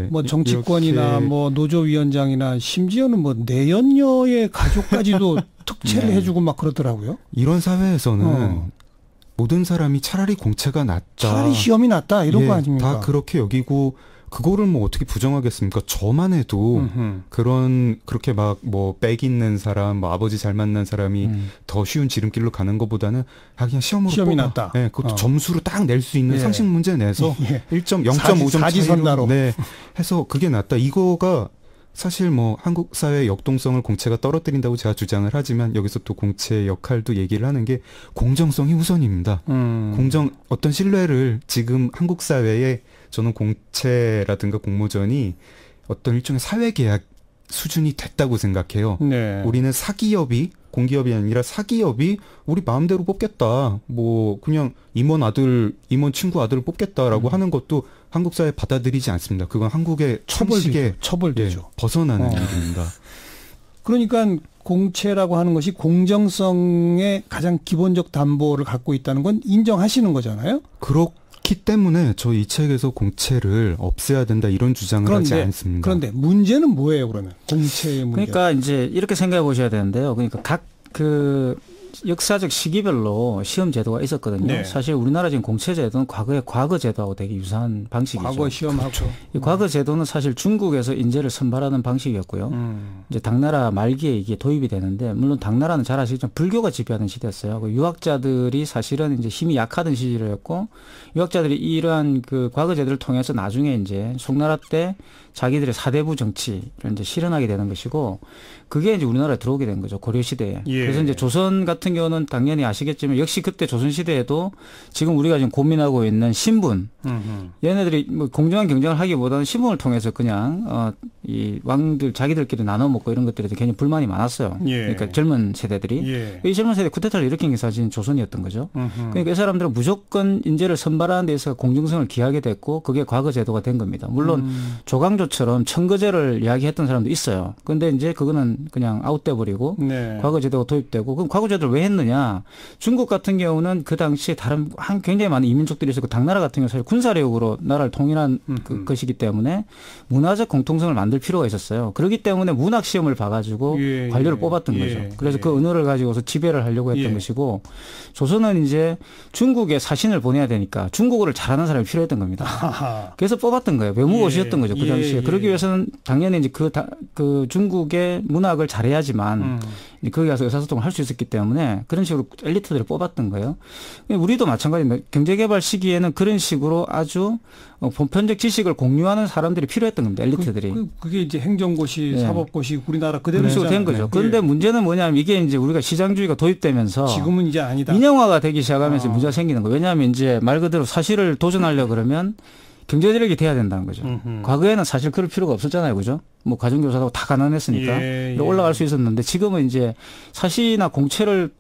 뭐 정치권이나 뭐 노조위원장이나 심지어는 뭐 내연녀의 가족까지도 특채를 해주고 막 그러더라고요. 이런 사회에서는 모든 사람이 차라리 공채가 낫다. 차라리 시험이 낫다 이런 거 아닙니까? 다 그렇게 여기고 그거를 뭐 어떻게 부정하겠습니까? 저만 해도 그렇게 막 뭐 빽 있는 사람, 뭐 아버지 잘 만난 사람이 더 쉬운 지름길로 가는 것보다는 그냥 시험이 낫다. 그것도 점수로 딱 낼 수 있는 상식 문제 내서 0.5점 사지선다로 해서 그게 낫다. 이거가 사실 뭐 한국 사회의 역동성을 공채가 떨어뜨린다고 제가 주장을 하지만 여기서 또 공채의 역할도 얘기를 하는 게 공정성이 우선입니다. 어떤 신뢰를 지금 한국 사회에 저는 공채라든가 공모전이 어떤 일종의 사회계약 수준이 됐다고 생각해요. 우리는 사기업이 공기업이 아니라 사기업이 우리 마음대로 뽑겠다. 뭐 그냥 임원 친구 아들을 뽑겠다라고 하는 것도 한국 사회 받아들이지 않습니다. 그건 한국의 처벌되죠. 벗어나는 일입니다. 그러니까 공채라고 하는 것이 공정성의 가장 기본적 담보를 갖고 있다는 건 인정하시는 거잖아요. 그렇기 때문에 저 이 책에서 공채를 없애야 된다 이런 주장을 하지 않습니다. 그런데 문제는 뭐예요, 그러면? 공채의 문제. 그러니까 이제 이렇게 생각해 보셔야 되는데요. 그러니까 각 역사적 시기별로 시험 제도가 있었거든요. 사실 우리나라 지금 공채 제도는 과거 제도하고 되게 유사한 방식이죠. 과거 시험하고. 이 과거 제도는 사실 중국에서 인재를 선발하는 방식이었고요. 이제 당나라 말기에 이게 도입이 되는데 물론 당나라는 잘 아시겠지만 불교가 지배하는 시대였어요. 유학자들이 사실은 이제 힘이 약하던 시절이었고 유학자들이 이러한 그 과거 제도를 통해서 나중에 이제 송나라 때 자기들의 사대부 정치를 이제 실현하게 되는 것이고 그게 이제 우리나라에 들어오게 된 거죠. 고려 시대에. 그래서 이제 조선 같은 경우는 당연히 아시겠지만 역시 그때 조선 시대에도 지금 우리가 지금 고민하고 있는 신분, 얘네들이 뭐 공정한 경쟁을 하기보다는 신분을 통해서 그냥 이 왕들 자기들끼리 나눠 먹고 이런 것들에 굉장히 불만이 많았어요. 그러니까 젊은 세대들이 이 젊은 세대 쿠데타를 일으킨 게 사실 조선이었던 거죠. 그러니까 이 사람들은 무조건 인재를 선발하는 데서 공정성을 기하게 됐고 그게 과거 제도가 된 겁니다. 물론 조광조처럼 청거제를 이야기했던 사람도 있어요. 그런데 이제 그거는 그냥 아웃돼 버리고 과거 제도가 도입되고 그럼 과거 제도를 왜 했느냐? 중국 같은 경우는 그 당시에 다른 굉장히 많은 이민족들이 있었고 당나라 같은 경우 사실 군사력으로 나라를 통일한 것이기 때문에 문화적 공통성을 만들 필요가 있었어요. 그렇기 때문에 문학 시험을 봐가지고 관료를 뽑았던 거죠. 그래서 그 언어를 가지고서 지배를 하려고 했던 것이고, 조선은 이제 중국에 사신을 보내야 되니까 중국어를 잘하는 사람이 필요했던 겁니다. 그래서 뽑았던 거예요. 외무고시였던 거죠. 그 당시에. 그러기 위해서는 당연히 이제 그 중국의 문학을 잘해야지만 거기 가서 의사소통을 할 수 있었기 때문에 그런 식으로 엘리트들을 뽑았던 거예요. 우리도 마찬가지입니다. 경제개발 시기에는 그런 식으로 아주 보편적 지식을 공유하는 사람들이 필요했던 겁니다. 엘리트들이. 그게 이제 행정고시, 사법고시 우리나라 그대로 된 거죠. 그런데 문제는 뭐냐면 이게 이제 우리가 시장주의가 도입되면서 지금은 이제 아니다. 민영화가 되기 시작하면서 문제가 생기는 거예요. 왜냐하면 이제 말 그대로 사실을 도전하려고 그러면 경제력이 돼야 된다는 거죠. 과거에는 사실 그럴 필요가 없었잖아요. 그죠? 뭐 가정교사도 다 가난했으니까 올라갈 수 있었는데, 지금은 이제 사시나 공채를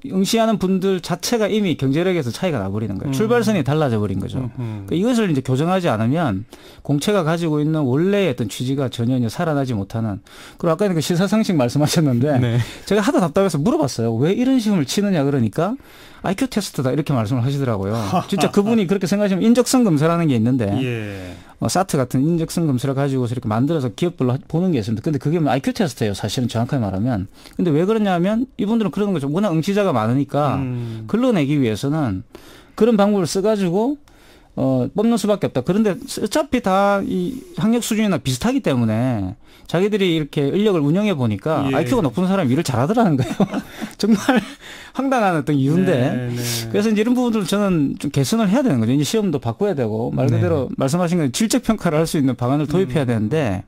응시하는 분들 자체가 이미 경제력에서 차이가 나버리는 거예요. 출발선이 달라져 버린 거죠. 그러니까 이것을 이제 교정하지 않으면 공채가 가지고 있는 원래의 어떤 취지가 전혀 이제 살아나지 못하는. 그리고 아까 그 시사상식 말씀하셨는데 제가 하도 답답해서 물어봤어요. 왜 이런 시험을 치느냐 그러니까 IQ 테스트다 이렇게 말씀을 하시더라고요. 진짜 그분이 그렇게 생각하시면 인적성 검사라는 게 있는데 사트 같은 인적성 검사를 가지고서 이렇게 만들어서 기업별로 보는 게 있습니다. 근데 그게 IQ 테스트예요. 사실은 정확하게 말하면. 근데 왜 그러냐면 이분들은 그러는 거죠. 워낙 응시자가 많으니까 걸러내기 위해서는 그런 방법을 써가지고 뽑는 수밖에 없다. 그런데 어차피 다 이 학력 수준이나 비슷하기 때문에 자기들이 이렇게 인력을 운영해 보니까 IQ가 높은 사람이 일을 잘하더라는 거예요. 정말 황당한 어떤 이유인데. 그래서 이제 이런 부분들을 저는 좀 개선을 해야 되는 거죠. 이제 시험도 바꿔야 되고 말 그대로 말씀하신 건 질적 평가를 할 수 있는 방안을 도입해야 되는데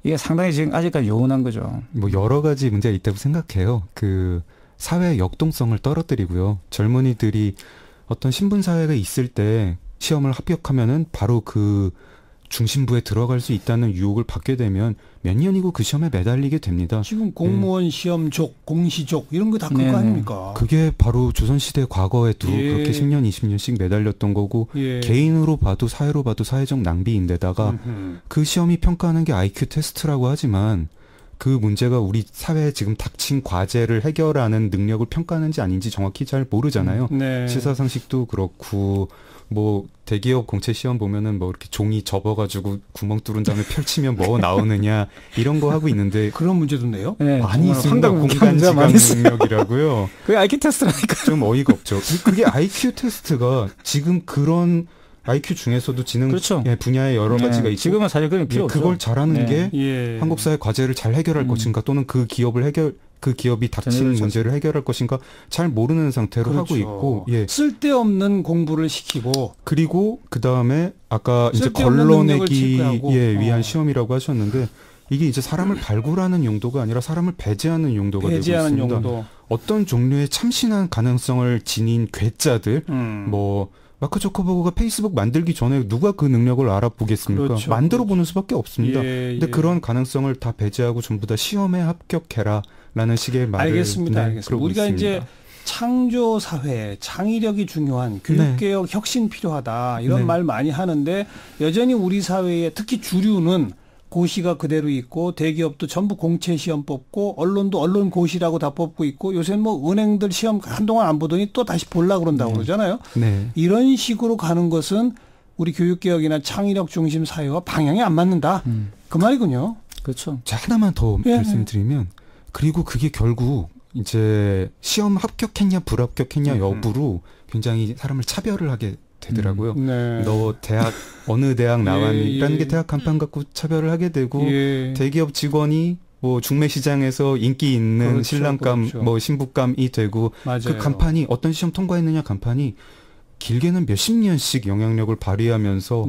이게 상당히 지금 아직까지 요원한 거죠. 뭐 여러 가지 문제가 있다고 생각해요. 그 사회의 역동성을 떨어뜨리고요. 젊은이들이 어떤 신분 사회가 있을 때 시험을 합격하면은 바로 그 중심부에 들어갈 수 있다는 유혹을 받게 되면 몇 년이고 그 시험에 매달리게 됩니다. 지금 공무원 시험족, 공시족 이런 거 다 그거 아닙니까? 그게 바로 조선시대 과거에도 그렇게 10년, 20년씩 매달렸던 거고 개인으로 봐도 사회로 봐도 사회적 낭비인데다가 그 시험이 평가하는 게 IQ 테스트라고 하지만 그 문제가 우리 사회에 지금 닥친 과제를 해결하는 능력을 평가하는지 아닌지 정확히 잘 모르잖아요. 시사상식도 그렇고 뭐 대기업 공채 시험 보면은 뭐 이렇게 종이 접어가지고 구멍 뚫은 다음에 펼치면 뭐 나오느냐 이런 거 하고 있는데 그런 문제도 내요? 많이 있습니다. 공간 지각 능력이라고요. 그게 IQ 테스트라니까. 좀 어이가 없죠. 그게 IQ 테스트가 지금 그런 IQ 중에서도 지능 분야에 여러 가지가 있고 지금은 사실 그런 필요 없죠. 그걸 잘하는 게 한국 사회 과제를 잘 해결할 것인가 또는 그 기업이 닥친 문제를 해결할 것인가 잘 모르는 상태로 하고 있고 쓸데없는 공부를 시키고 그리고 그 다음에 아까 이제 걸러내기에 위한 시험이라고 하셨는데 이게 이제 사람을 발굴하는 용도가 아니라 사람을 배제하는 용도가 되고 있습니다. 어떤 종류의 참신한 가능성을 지닌 괴짜들 뭐 마크 저커버그가 페이스북 만들기 전에 누가 그 능력을 알아보겠습니까? 만들어 보는 수밖에 없습니다. 근데 그런 가능성을 다 배제하고 전부 다 시험에 합격해라라는 식의 말을 알겠습니다. 우리가 있습니다. 이제 창조 사회, 창의력이 중요한 교육개혁 혁신 필요하다 이런 말 많이 하는데 여전히 우리 사회에 특히 주류는 고시가 그대로 있고 대기업도 전부 공채 시험 뽑고 언론도 언론 고시라고 다 뽑고 있고 요새 뭐 은행들 시험 한동안 안 보더니 또 다시 보려고 그런다고 그러잖아요. 이런 식으로 가는 것은 우리 교육개혁이나 창의력 중심 사회와 방향이 안 맞는다. 그 말이군요. 그렇죠. 자, 하나만 더 말씀드리면 그리고 그게 결국 이제 시험 합격했냐 불합격했냐 여부로 굉장히 사람을 차별을 하게 되더라고요. 너 대학 어느 대학 나왔니라는 게 대학 간판 갖고 차별을 하게 되고 대기업 직원이 뭐 중매 시장에서 인기 있는 신랑감 뭐 신부감이 되고 그 간판이 어떤 시험 통과했느냐 간판이 길게는 몇십 년씩 영향력을 발휘하면서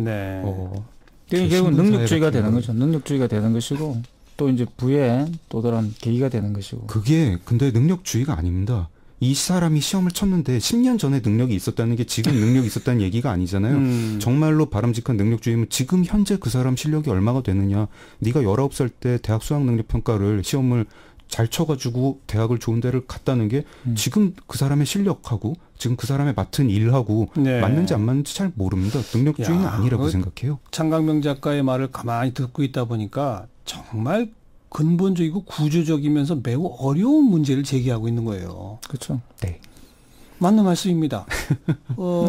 결국 능력주의가 되는 거죠. 능력주의가 되는 것이고 또 이제 부의 또 다른 계기가 되는 것이고. 그게 근데 능력주의가 아닙니다. 이 사람이 시험을 쳤는데 10년 전에 능력이 있었다는 게 지금 능력이 있었다는 얘기가 아니잖아요. 정말로 바람직한 능력주의면 지금 현재 그 사람 실력이 얼마가 되느냐. 네가 19살 때 대학 수학능력평가를 시험을 잘 쳐가지고 대학을 좋은 데를 갔다는 게 지금 그 사람의 실력하고 지금 그 사람의 맡은 일하고 맞는지 안 맞는지 잘 모릅니다. 능력주의는 아니라고 생각해요. 창강명 작가의 말을 가만히 듣고 있다 보니까 정말 근본적이고 구조적이면서 매우 어려운 문제를 제기하고 있는 거예요. 그렇죠. 네. 맞는 말씀입니다.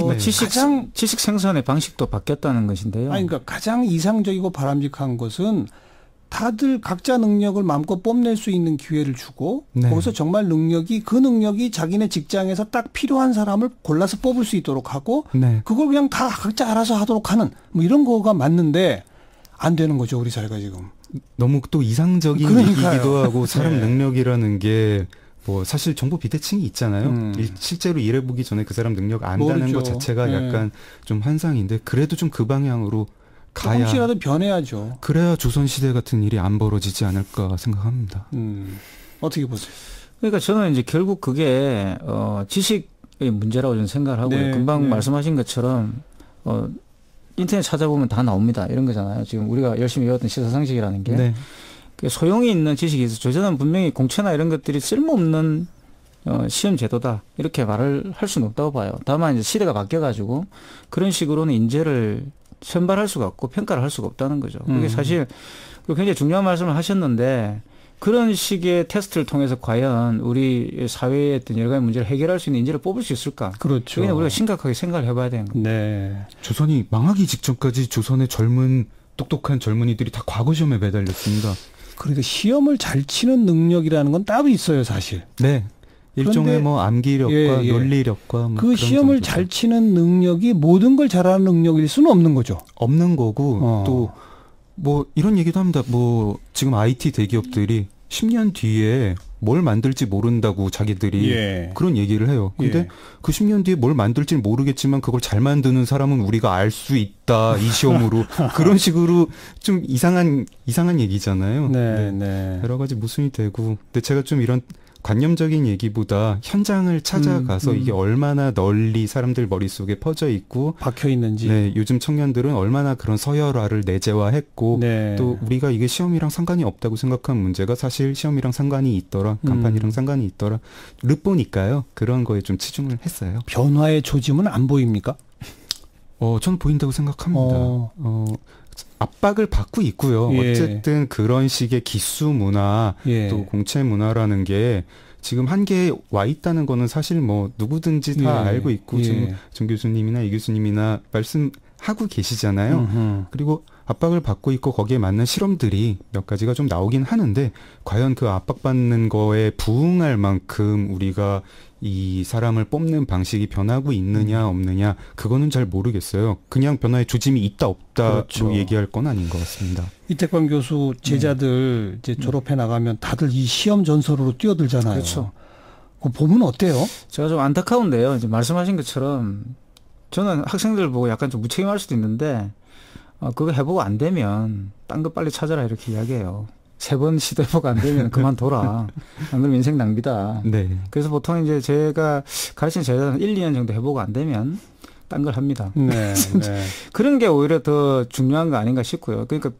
네. 지식 생산의 방식도 바뀌었다는 것인데요. 아니, 그러니까 가장 이상적이고 바람직한 것은 다들 각자 능력을 마음껏 뽐낼 수 있는 기회를 주고 네. 거기서 정말 그 능력이 자기네 직장에서 딱 필요한 사람을 골라서 뽑을 수 있도록 하고 네. 그걸 그냥 다 각자 알아서 하도록 하는 뭐 이런 거가 맞는데 안 되는 거죠, 우리 사회가 지금. 너무 또 이상적인 얘기기도 하고 사람 네. 능력이라는 게 뭐 사실 정보 비대칭이 있잖아요. 실제로 일해보기 전에 그 사람 능력 안다는 모르죠. 것 자체가 네. 약간 좀 환상인데 그래도 좀 그 방향으로 가야 조금씩이라도 변해야죠. 그래야 조선시대 같은 일이 안 벌어지지 않을까 생각합니다. 어떻게 보세요? 그러니까 저는 이제 결국 그게 지식의 문제라고 저는 생각을 하고요. 네, 금방 네. 말씀하신 것처럼 인터넷 찾아보면 다 나옵니다. 이런 거잖아요. 지금 우리가 열심히 외웠던 시사상식이라는 게. 네. 소용이 있는 지식이 있어서 저는 분명히 공채나 이런 것들이 쓸모없는 시험 제도다. 이렇게 말을 할 수는 없다고 봐요. 다만 이제 시대가 바뀌어가지고 그런 식으로는 인재를 선발할 수가 없고 평가를 할 수가 없다는 거죠. 그게 사실 굉장히 중요한 말씀을 하셨는데 그런 식의 테스트를 통해서 과연 우리 사회의 어떤 여러 가지 문제를 해결할 수 있는 인재를 뽑을 수 있을까? 그렇죠. 그게 우리가 심각하게 생각을 해봐야 되는 거예요. 네. 조선이 망하기 직전까지 조선의 똑똑한 젊은이들이 다 과거 시험에 매달렸습니다. 그러니까 시험을 잘 치는 능력이라는 건 따로 있어요, 사실. 네. 일종의 뭐 암기력과 논리력과 뭐 그 시험을 정도죠. 잘 치는 능력이 모든 걸 잘하는 능력일 수는 없는 거죠. 없는 거고 또 뭐 이런 얘기도 합니다. 뭐 지금 IT 대기업들이 10년 뒤에 뭘 만들지 모른다고 자기들이 그런 얘기를 해요. 근데 그 10년 뒤에 뭘 만들지 모르겠지만 그걸 잘 만드는 사람은 우리가 알 수 있다. 이 시험으로. 그런 식으로 좀 이상한 얘기잖아요. 네. 여러 가지 모순이 되고. 근데 제가 좀 이런 관념적인 얘기보다 현장을 찾아가서 이게 얼마나 널리 사람들 머릿속에 퍼져 있고 박혀 있는지. 네, 요즘 청년들은 얼마나 그런 서열화를 내재화했고 또 우리가 이게 시험이랑 상관이 없다고 생각한 문제가 사실 시험이랑 상관이 있더라. 간판이랑 상관이 있더라. 르보니까요. 그런 거에 좀 치중을 했어요. 변화의 조짐은 안 보입니까? 저는 보인다고 생각합니다. 압박을 받고 있고요. 어쨌든 그런 식의 기수 문화 또 공채 문화라는 게 지금 한계에 와 있다는 거는 사실 뭐 누구든지 다 알고 있고 지금 정 교수님이나 이 교수님이나 말씀하고 계시잖아요. 그리고 압박을 받고 있고 거기에 맞는 실험들이 몇 가지가 좀 나오긴 하는데 과연 그 압박받는 거에 부응할 만큼 우리가 이 사람을 뽑는 방식이 변하고 있느냐 없느냐 그거는 잘 모르겠어요. 그냥 변화의 조짐이 있다 없다로 얘기할 건 아닌 것 같습니다. 이태광 교수 제자들 이제 졸업해 나가면 다들 이 시험 전설으로 뛰어들잖아요. 그렇죠. 그거 보면 어때요? 제가 좀 안타까운데요. 이제 말씀하신 것처럼 저는 학생들 보고 약간 좀 무책임할 수도 있는데 그거 해보고 안 되면 딴 거 빨리 찾아라 이렇게 이야기해요. 3번 시도해보고 안 되면 그만둬라. 안 그러면 인생 낭비다. 네. 그래서 보통 이제 제가 가르치는 제자들은 1, 2년 정도 해보고 안 되면 딴 걸 합니다. 네. 그런 게 오히려 더 중요한 거 아닌가 싶고요. 그러니까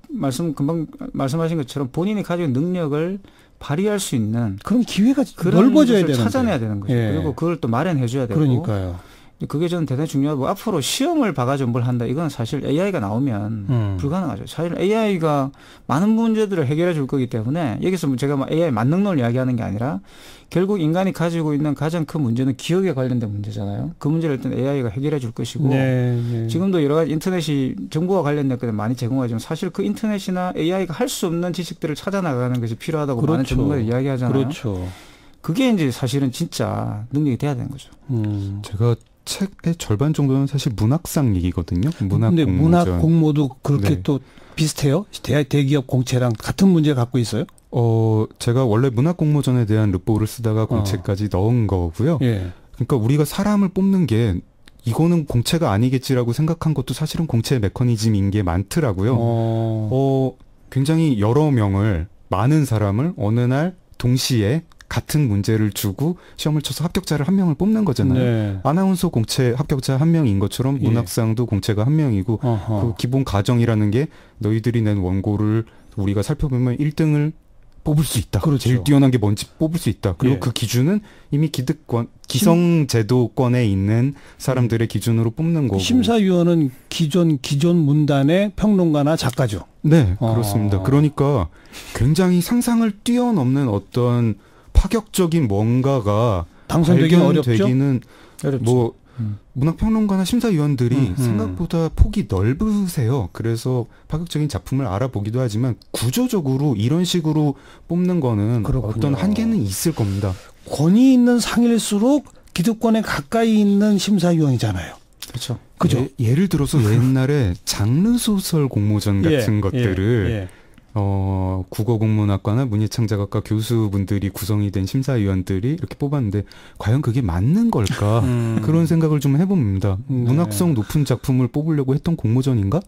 금방 말씀하신 것처럼 본인이 가지고 있는 능력을 발휘할 수 있는 그런 기회가 넓어져야 되는데 찾아내야 되는 거죠. 그리고 그걸 또 마련해 줘야 되고. 그러니까요. 그게 저는 대단히 중요하고 앞으로 시험을 봐가지고 뭘 한다. 이건 사실 AI가 나오면 불가능하죠. 사실 AI가 많은 문제들을 해결해 줄 거기 때문에 여기서 제가 막 AI 만능론을 이야기하는 게 아니라 결국 인간이 가지고 있는 가장 큰 문제는 기억에 관련된 문제잖아요. 그 문제를 일단 AI가 해결해 줄 것이고 지금도 여러 가지 인터넷이 정보와 관련된 것들 많이 제공하지만 사실 그 인터넷이나 AI가 할 수 없는 지식들을 찾아나가는 것이 필요하다고 많은 전문가들이 이야기하잖아요. 그렇죠. 그게 이제 사실은 진짜 능력이 돼야 되는 거죠. 제가 책의 절반 정도는 사실 문학상 얘기거든요. 근데 문학 공모도 그렇게 또 비슷해요? 대기업 공채랑 같은 문제를 갖고 있어요? 제가 원래 문학 공모전에 대한 르포를 쓰다가 공채까지 넣은 거고요. 그러니까 우리가 사람을 뽑는 게 이거는 공채가 아니겠지라고 생각한 것도 사실은 공채 메커니즘인 게 많더라고요. 굉장히 여러 명을 많은 사람을 어느 날 동시에 같은 문제를 주고 시험을 쳐서 합격자를 한 명을 뽑는 거잖아요. 아나운서 공채 합격자 한 명인 것처럼 문학상도 공채가 한 명이고 그 기본 가정이라는 게 너희들이 낸 원고를 우리가 살펴보면 1등을 뽑을 수 있다. 제일 뛰어난 게 뭔지 뽑을 수 있다. 그리고 그 기준은 이미 기성제도권에 있는 사람들의 기준으로 뽑는 거고. 심사위원은 기존 문단의 평론가나 작가죠. 네, 그렇습니다. 그러니까 굉장히 상상을 뛰어넘는 어떤 파격적인 뭔가가 당선되기는 발견되기는 뭐 문학평론가나 심사위원들이 생각보다 폭이 넓으세요. 그래서 파격적인 작품을 알아보기도 하지만 구조적으로 이런 식으로 뽑는 거는 그렇군요. 어떤 한계는 있을 겁니다. 권위 있는 상일수록 기득권에 가까이 있는 심사위원이잖아요. 그렇죠. 그죠? 예를 들어서 옛날에 장르소설 공모전 같은 것들을 국어국문학과나 문예창작학과 교수분들이 구성이 된 심사위원들이 이렇게 뽑았는데 과연 그게 맞는 걸까? 그런 생각을 좀 해봅니다. 문학성 높은 작품을 뽑으려고 했던 공모전인가?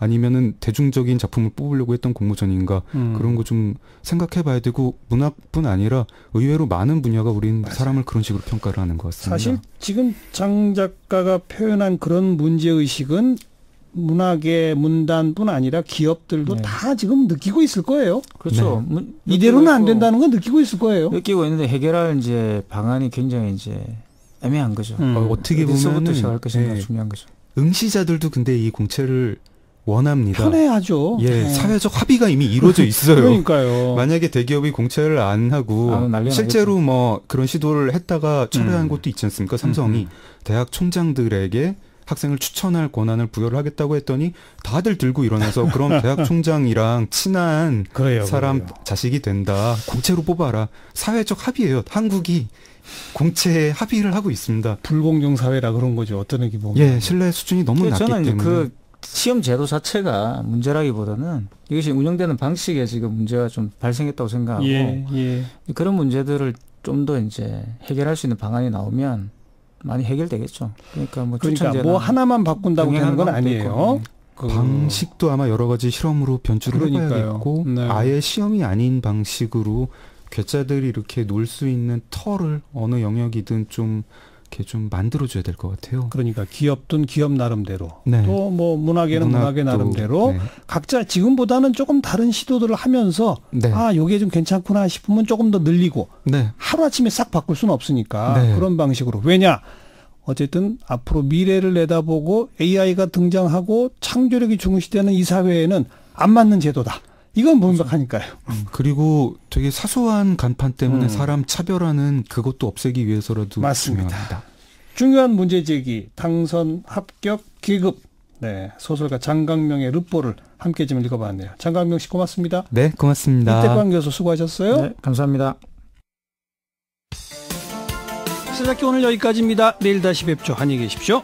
아니면은 대중적인 작품을 뽑으려고 했던 공모전인가? 그런 거 좀 생각해봐야 되고 문학뿐 아니라 의외로 많은 분야가 우린 맞아요. 사람을 그런 식으로 평가를 하는 것 같습니다. 사실 지금 장 작가가 표현한 그런 문제의식은 문학의 문단뿐 아니라 기업들도 다 지금 느끼고 있을 거예요. 그렇죠. 이대로는 안 된다는 건 느끼고 있을 거예요. 느끼고 있는데 해결할 이제 방안이 굉장히 이제 애매한 거죠. 어떻게 보면 시작할 것인가 중요한 거죠. 응시자들도 근데 이 공채를 원합니다. 편해하죠. 사회적 합의가 이미 이루어져 있어요. 그러니까요. 만약에 대기업이 공채를 안 하고 실제로 뭐 그런 시도를 했다가 철회한 곳도 있지 않습니까? 삼성이 대학 총장들에게 학생을 추천할 권한을 부여를 하겠다고 했더니 다들 들고 일어나서 그럼 대학 총장이랑 친한 사람 자식이 된다. 공채로 뽑아라. 사회적 합의예요. 한국이 공채에 합의를 하고 있습니다. 불공정 사회라 그런 거죠. 어떤 얘기 보면. 신뢰 수준이 너무 낮기 때문에. 저는 그 시험 제도 자체가 문제라기보다는 이것이 운영되는 방식에 지금 문제가 좀 발생했다고 생각하고 그런 문제들을 좀 더 이제 해결할 수 있는 방안이 나오면 많이 해결되겠죠. 그러니까 뭐 하나만 바꾼다고 되는 건 아니에요. 방식도 아마 여러 가지 실험으로 변주를 해봐야겠고 아예 시험이 아닌 방식으로 괴짜들이 이렇게 놀 수 있는 털을 어느 영역이든 좀 이렇게 좀 만들어줘야 될 것 같아요. 그러니까 기업든 기업 나름대로 또 뭐 문학에는 문학의 나름대로 각자 지금보다는 조금 다른 시도들을 하면서 요게 좀 괜찮구나 싶으면 조금 더 늘리고 하루아침에 싹 바꿀 수는 없으니까 그런 방식으로. 왜냐? 어쨌든 앞으로 미래를 내다보고 AI가 등장하고 창조력이 중시되는 이 사회에는 안 맞는 제도다. 이건 명백하니까요. 그리고 되게 사소한 간판 때문에 사람 차별하는 그것도 없애기 위해서라도 맞습니다. 중요합니다. 중요한 문제 제기, 당선, 합격, 기급. 소설가 장강명의 르뽀를 함께 좀 읽어봤네요. 장강명 씨 고맙습니다. 네, 고맙습니다. 이태광 교수 수고하셨어요. 네, 감사합니다. 시사작기 오늘 여기까지입니다. 내일 다시 뵙죠. 안녕히 계십시오.